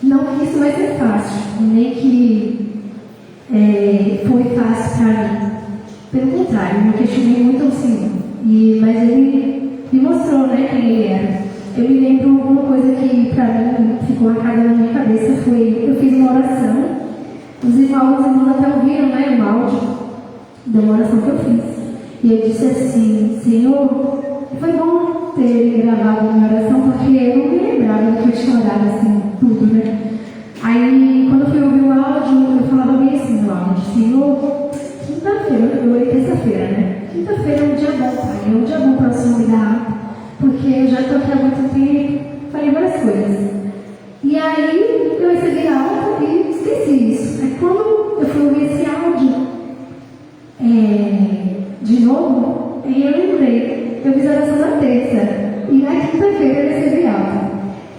Não que isso vai ser fácil, nem que foi fácil para mim. Pelo contrário, eu questionei muito ao Senhor. Mas Ele me mostrou, né, quem Ele era. Eu me lembro uma coisa que para mim ficou marcada na minha cabeça, foi, eu fiz uma oração. Os irmãos até ouviram, né, o áudio da oração que eu fiz. E eu disse assim, Senhor, foi bom ter gravado a minha oração, porque eu não me lembrava que eu tinha orado assim, tudo, né? Aí, quando eu fui ouvir o áudio, eu falava bem assim no áudio, Senhor, quinta-feira, eu orei terça-feira, né? Quinta-feira é um dia bom, Pai, é um dia bom para o Senhor me dar, porque eu já estou aqui há muito tempo, falei várias coisas. E aí, eu recebi a alta e esqueci isso. Aí, quando eu fui ouvir esse áudio, de novo, aí eu lembrei, eu fiz a oração na terça, e na quinta-feira eu recebi alta.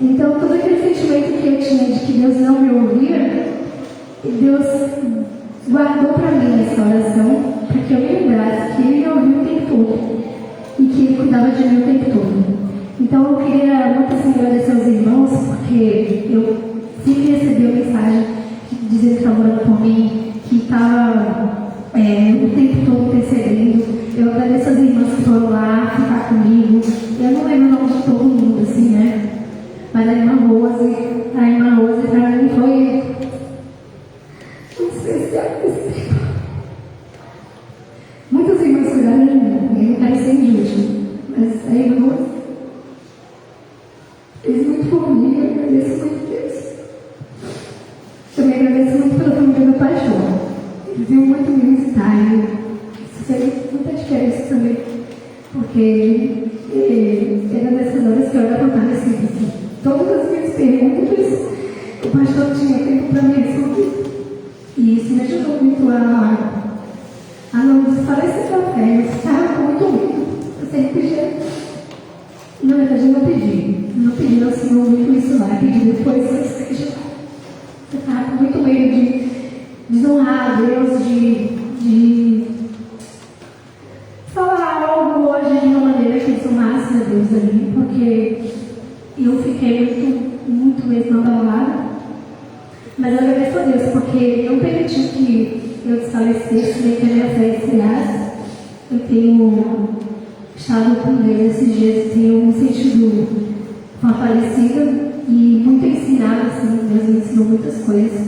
Então, todo aquele sentimento que eu tinha de que Deus não me ouvia, Deus guardou para mim essa oração, para que eu me lembrasse que Ele me ouviu o tempo todo, e que Ele cuidava de mim o tempo todo. Então, eu queria muito assim, agradecer aos irmãos, porque eu sempre recebi a mensagem dizendo que estava orando por mim, que estava o tempo todo intercedendo. Eu agradeço as irmãs que foram lá ficar comigo. Eu não lembro o nome de todo mundo, assim, né? Mas a irmã Rose para mim foi muito especial esse tempo. Muitas irmãs cuidaram de mim, eu não quero ser injusto, mas a irmã Rose fez muito por mim, eu agradeço muito a Deus. Também agradeço muito pela família do meu pastor. Ele veio muito me visitar, isso fez muita diferença também, porque ele é das das que eu era contar nesse vídeo. Todas as minhas perguntas, o pastor tinha tempo para me responder. E isso me ajudou muito a não desfalecer da fé. Eu estava com muito medo. Eu sempre pedia. Na verdade, eu não pedi ao Senhor muito isso lá. Eu pedi depois que eu esteja lá. Eu estava com muito medo de desonrar a Deus, de falar algo hoje de uma maneira que desonrasse a Deus ali, porque eu fiquei muito mesmo abalada. Mas eu agradeço a Deus, porque Ele não permitiu que eu desfalecesse, nem que a minha fé esfriasse. Eu tenho estado com Deus esses dias, tenho me sentido fortalecida e muito ensinada, assim. Deus me ensinou muitas coisas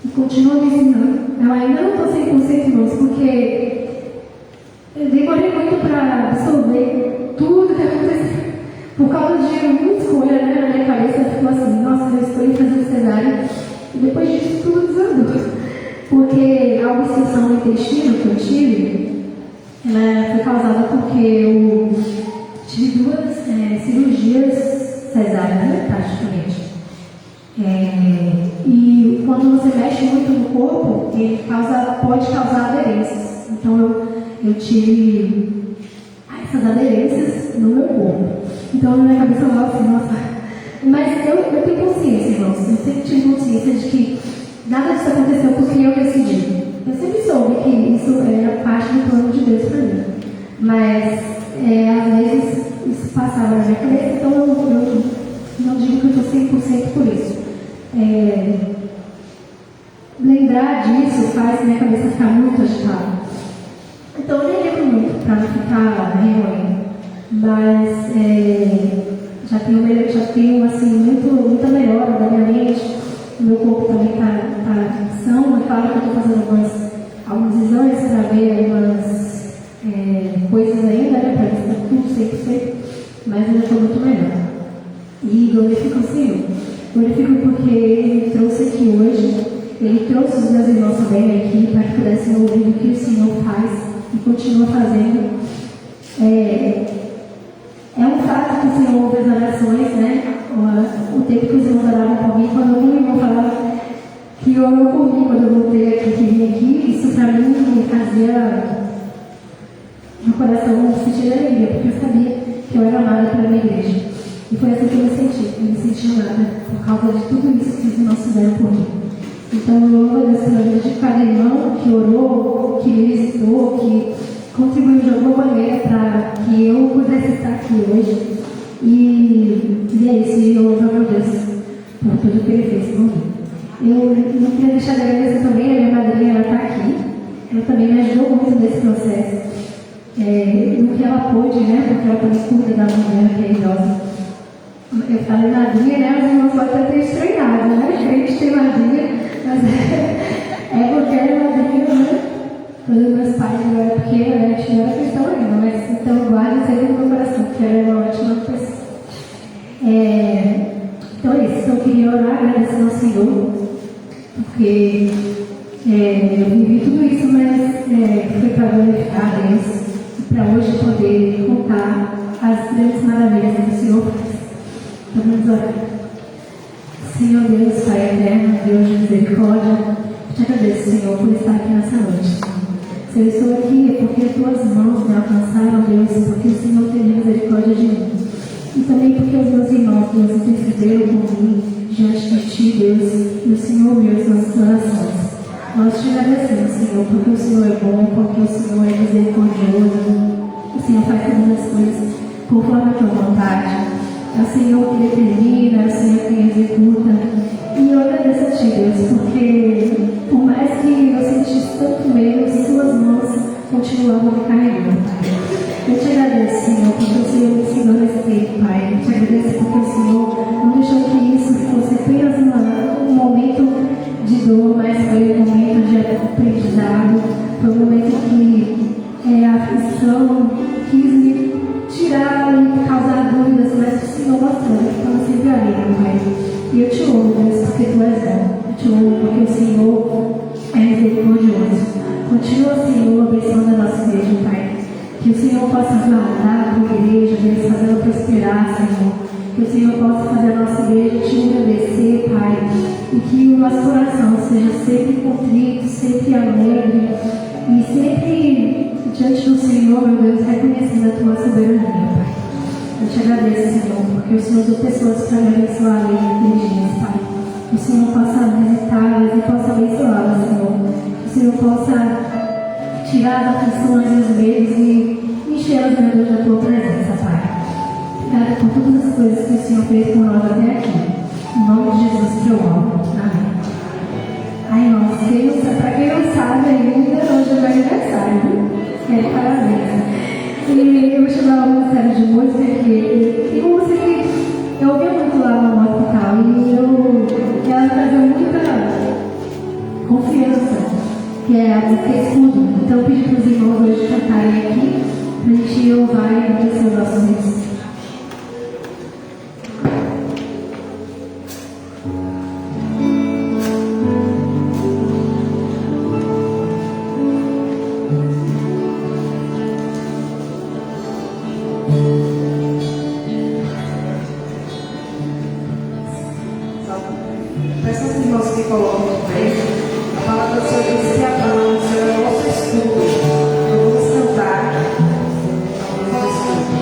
e continua me ensinando. Eu ainda não estou 100% irmãos, porque eu demorei muito para absorver tudo que aconteceu. Por causa de uma escolha, né, na minha cabeça, ficou assim: nossa, eu escolhi fazer cesárea. E depois disso tudo desandou. Porque a obstrução no intestino que eu tive, ela foi causada porque eu tive 2 cirurgias cesáreas, né, praticamente. E quando você mexe muito no corpo, ele pode causar aderências. Então eu tive essas aderências no meu corpo. Então na minha cabeça eu falo assim: nossa. Mas eu tenho consciência, irmãos. Eu sempre tive consciência de que nada disso aconteceu porque eu decidi. Eu sempre soube que isso era parte do plano de Deus para mim. Mas, às vezes, isso passava na minha cabeça, então eu não digo que eu estou 100% por isso. Lembrar disso faz minha cabeça ficar muito agitada. Então eu nem lembro muito para não ficar remoendo. Mas, já tenho assim, muita melhora da minha mente. O meu corpo também está são. É claro que eu estou fazendo alguns exames para ver algumas coisas ainda, né? Para ver se está tudo 100%, mas eu já estou muito melhor. E glorifico o Senhor. Glorifico porque Ele me trouxe aqui hoje. Ele trouxe os meus irmãos também aqui para que pudessem ouvir o que o Senhor faz e continua fazendo. É um fato que o Senhor ouve as orações, né? O tempo que os irmãos oravam por mim, quando um irmão falava que orou por mim quando eu voltei aqui, que vim aqui, isso para mim me fazia no coração sentir alegria, porque eu sabia que eu era amada pela minha igreja. E foi assim que eu me senti. Eu me senti amada por causa de tudo isso que os irmãos fizeram por mim. Então eu louvo a Deus pela vida de cada irmão que orou, que me visitou, que contribuiu de alguma maneira para que eu pudesse estar aqui hoje. E é isso, e eu louvo a meu Deus por tudo que Ele fez por mim. Eu não queria deixar de agradecer também a minha madrinha, ela está aqui. Ela também me ajudou muito nesse processo. No que ela pôde, né? Porque ela também cuida da mulher que é idosa. Eu falei madrinha, né? Os irmãos podem até ter estranhado, né? A gente tem madrinha, mas é porque ela é madrinha, né? Quando meus pais não eram pequenos, né? Não era questão ainda, mas então guarda sempre no meu coração, porque ela é uma ótima pessoa. Então é isso. Então eu queria orar, agradecer ao Senhor, porque eu vivi tudo isso, mas foi para glorificar a Deus e para hoje poder contar as grandes maravilhas que o Senhor faz. Então vamos orar. Senhor Deus, Pai eterno, Deus de misericórdia, te agradeço, Senhor, por estar aqui nessa noite. Se eu estou aqui é porque as tuas mãos me alcançaram, Deus, porque o Senhor teve misericórdia de mim. E também porque os meus irmãos, Deus, intercederam por mim diante de ti, Deus, e o Senhor ouviu as nossas orações. Nós te agradecemos, Senhor, porque o Senhor é bom, porque o Senhor é misericordioso. O Senhor faz todas as coisas conforme a tua vontade. É o Senhor que determina, é o Senhor que executa. E eu agradeço a ti, Deus, porque por mais que eu sentisse tanto medo, suas mãos continuavam me carregando, Pai. Eu te agradeço, Senhor, porque o Senhor me ensinou nesse tempo, Pai. Eu te agradeço porque o Senhor não deixou que isso fosse apenas um momento de dor, mas foi um momento de aprendizado. Foi um momento que a aflição quis me tirar e causar dúvidas, mas o Senhor mostrou que estava sempre ali, Pai. E eu te louvo, Deus, porque tu és bom. Eu te louvo porque o Senhor é misericordioso. Continua, Senhor, abençoando a nossa igreja, Pai. Que o Senhor possa guardar a tua igreja, Deus, fazê-la prosperar, Senhor. Que o Senhor possa fazer a nossa igreja te sempre contrito, sempre alegre e sempre diante do Senhor, meu Deus, reconhecendo a tua soberania, Pai. Eu te agradeço, Senhor, porque o Senhor deu pessoas para me abençoar ali naqueles dias, Pai. Que o Senhor possa visitá-las e possa abençoá-las, Senhor. Que o Senhor possa tirar as aflições e os medos e encher-las, meu Deus, da tua presença, Pai. Obrigada por todas as coisas que o Senhor fez por nós até aqui. Em nome de Jesus que eu amo. Amém. Ai, irmãos, para quem não sabe ainda, hoje é meu aniversário, viu? Quero parabéns. E eu vou chamar uma série de música que como você que eu ouvia muito lá no hospital e ela trazia muita confiança, que é a música Escudo. Então eu pedi para os irmãos hoje cantarem aqui, para a gente louvar e agradecer o nosso Deus. Peço aos irmãos que coloquem de pé. A palavra do Senhor diz que a palavra do Senhor é o nosso escudo. Então vamos cantar ao nosso escudo.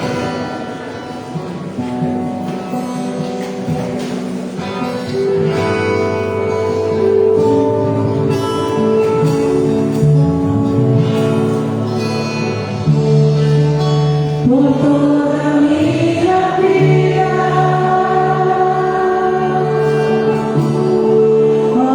Por toda a minha vida, ó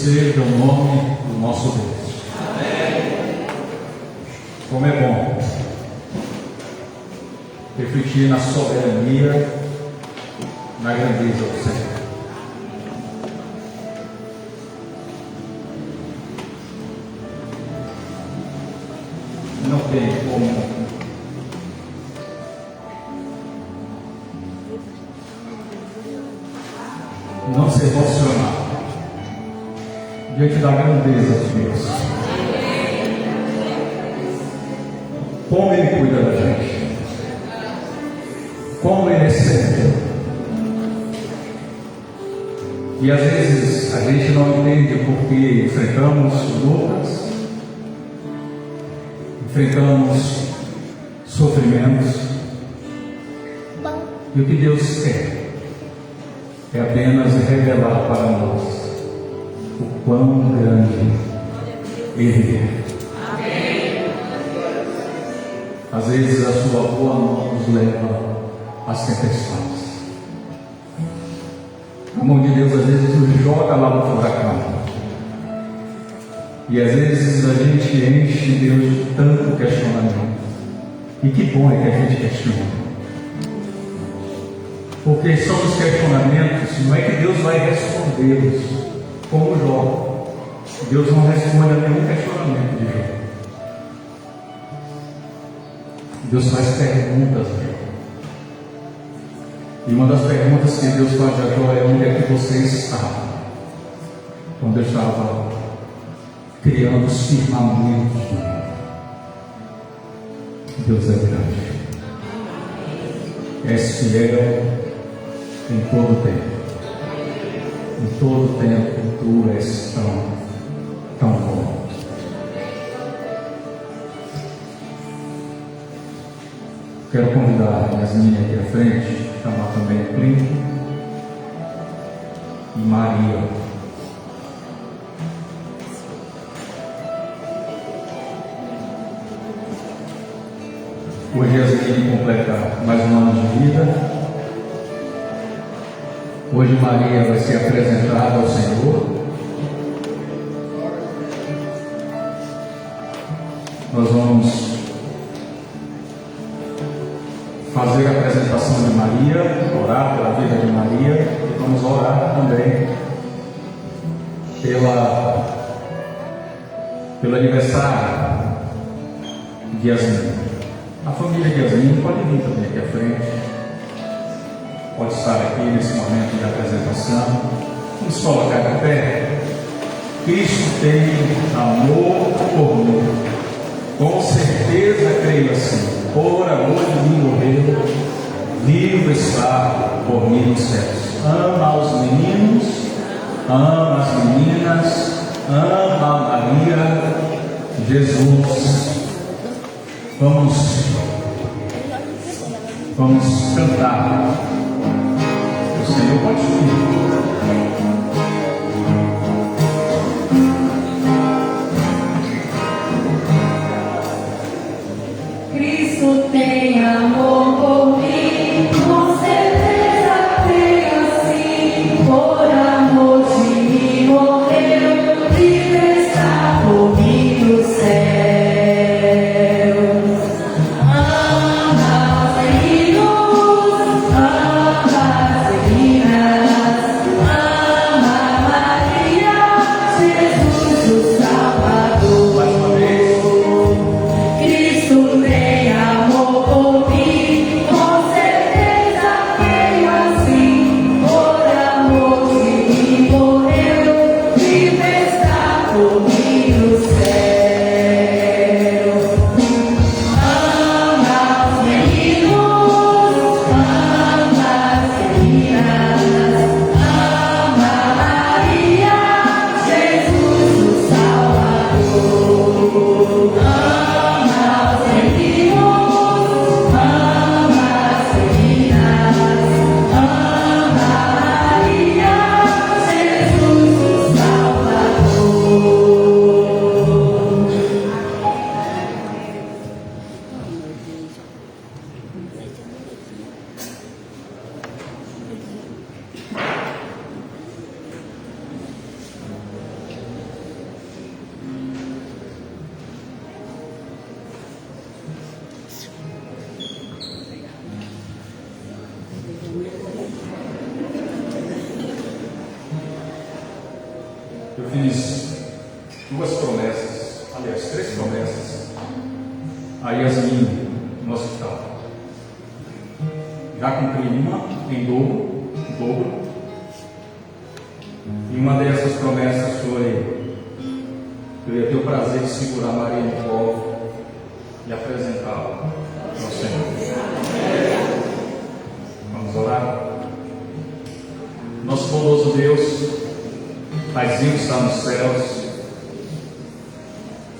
seja o nome do nosso Deus. Amém. Como é bom refletir na soberania, na grandeza do Senhor. Não tem como não se emocionar diante da grandeza de Deus. Como Ele cuida da gente, como Ele é sério. E às vezes a gente não entende porque enfrentamos lutas, enfrentamos sofrimentos, e o que Deus quer é apenas revelar para nós o quão grande Ele é. Às vezes a sua boa mão nos leva às tempestades. A mão de Deus às vezes nos joga lá no furacão. E às vezes a gente enche Deus de tanto questionamento. E que bom é que a gente questiona. Porque são os questionamentos, não é que Deus vai respondê-los, como Jó. Deus não responde a nenhum questionamento de Jó. Deus faz perguntas a Jó. E uma das perguntas que Deus faz a Jó é: onde é que você estava quando eu estava criando os firmamentos do mundo? Deus é grande. És fiel em todo tempo. Em todo tempo tu és tão bom. Quero convidar a Yasmin aqui à frente, chamar também o Clínton e Maria. Hoje Yasmin completa mais um ano de vida. Hoje Maria vai ser apresentada ao Senhor. Nós vamos fazer a apresentação de Maria, orar pela vida de Maria, e vamos orar também pelo aniversário de Yasmin. A família de Yasmin pode vir também aqui à frente, pode estar aqui nesse momento de apresentação. Vamos colocar de pé. Cristo tem amor por mim. Com certeza creio assim. Por amor de mim morreu, vivo está por mim nos céus. Ama os meninos, ama as meninas, ama a Maria, Jesus. Vamos cantar. O Senhor pode subir. Cristo tem amor por mim, com certeza creio assim. Por amor de mim morreu, vivo está por mim no céu. Ama os meninos, ama as meninas, aliás, 3 promessas a Yasmin no hospital. Já cumpri uma em dobro, e uma dessas promessas foi: eu ia ter o prazer de segurar Maria no colo e apresentá-la ao Senhor. Vamos orar? Nosso bondoso Deus, Paizinho que está nos céus,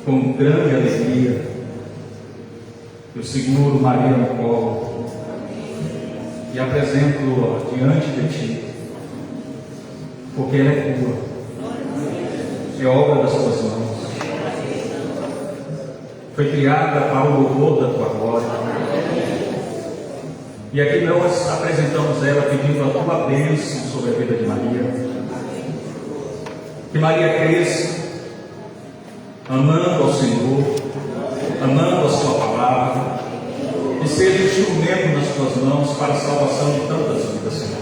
com grande alegria, eu seguro Maria no colo e apresento-a diante de Ti, porque ela é tua, é obra das Tuas mãos, foi criada para o louvor da Tua glória, e aqui nós apresentamos ela pedindo a Tua bênção sobre a vida de Maria, que Maria cresça amando ao Senhor, amando a Sua palavra, e seja instrumento nas Tuas mãos para a salvação de tantas vidas, Senhor.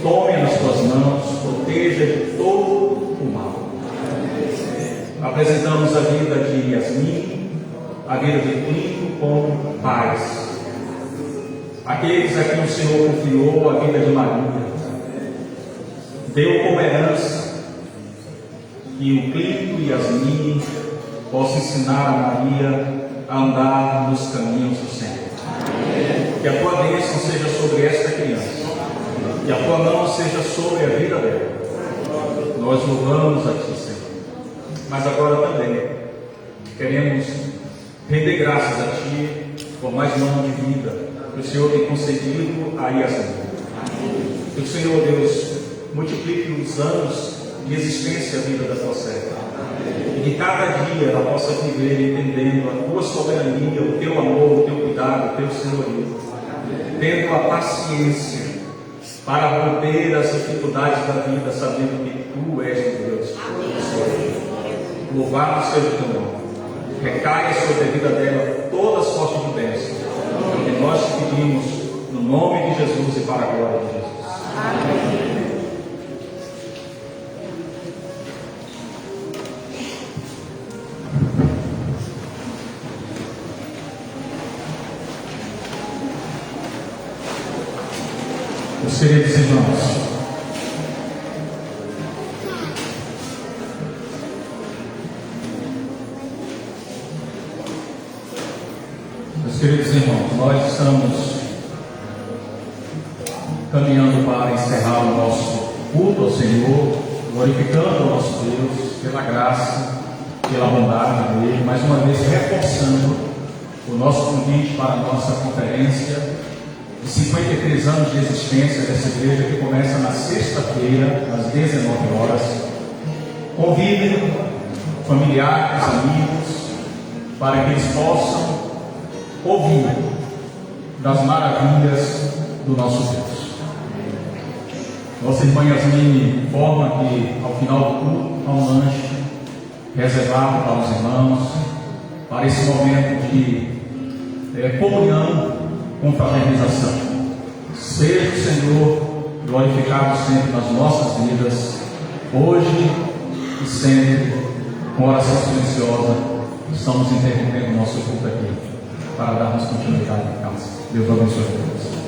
Tome nas Tuas mãos, proteja de todo o mal. Apresentamos a vida de Yasmin, a vida de Clinton como pais. Aqueles a quem o Senhor confiou a vida de Maria, deu como herança que o Clinton e Yasmin possam ensinar a Maria a andar nos caminhos do Senhor. Que a Tua bênção seja sobre esta criança, que a Tua mão seja sobre a vida dela. Nós louvamos a Ti, Senhor, mas agora também queremos render graças a Ti por mais um ano de vida que o Senhor tem concedido a Yasmin. Que o Senhor, Deus, multiplique os anos de existência da vida da Tua serva, e que cada dia ela possa viver entendendo a Tua soberania, o Teu amor, o Teu cuidado, o Teu senhorio, tendo a paciência para romper as dificuldades da vida, sabendo que Tu és o Deus. Louvado seja o Teu nome. Recaia sobre a vida dela toda a sorte de bênção, que nós te pedimos no nome de Jesus e para a glória de Jesus. Amém. Meus queridos irmãos, nós estamos caminhando para encerrar o nosso culto ao Senhor, glorificando o nosso Deus pela graça, pela bondade dele, mais uma vez reforçando o nosso convite para a nossa conferência de 53 anos de existência dessa igreja, que começa na sexta-feira, às 19 horas. Convidem familiares, amigos, para que eles possam ouvir das maravilhas do nosso Deus. Nossa irmã Yasmin informa que ao final do culto há um lanche reservado para os irmãos, para esse momento de comunhão, confraternização. Seja o Senhor glorificado sempre nas nossas vidas, hoje e sempre. Com oração silenciosa, estamos interrompendo o nosso culto aqui para darmos continuidade em casa. Deus abençoe a todos.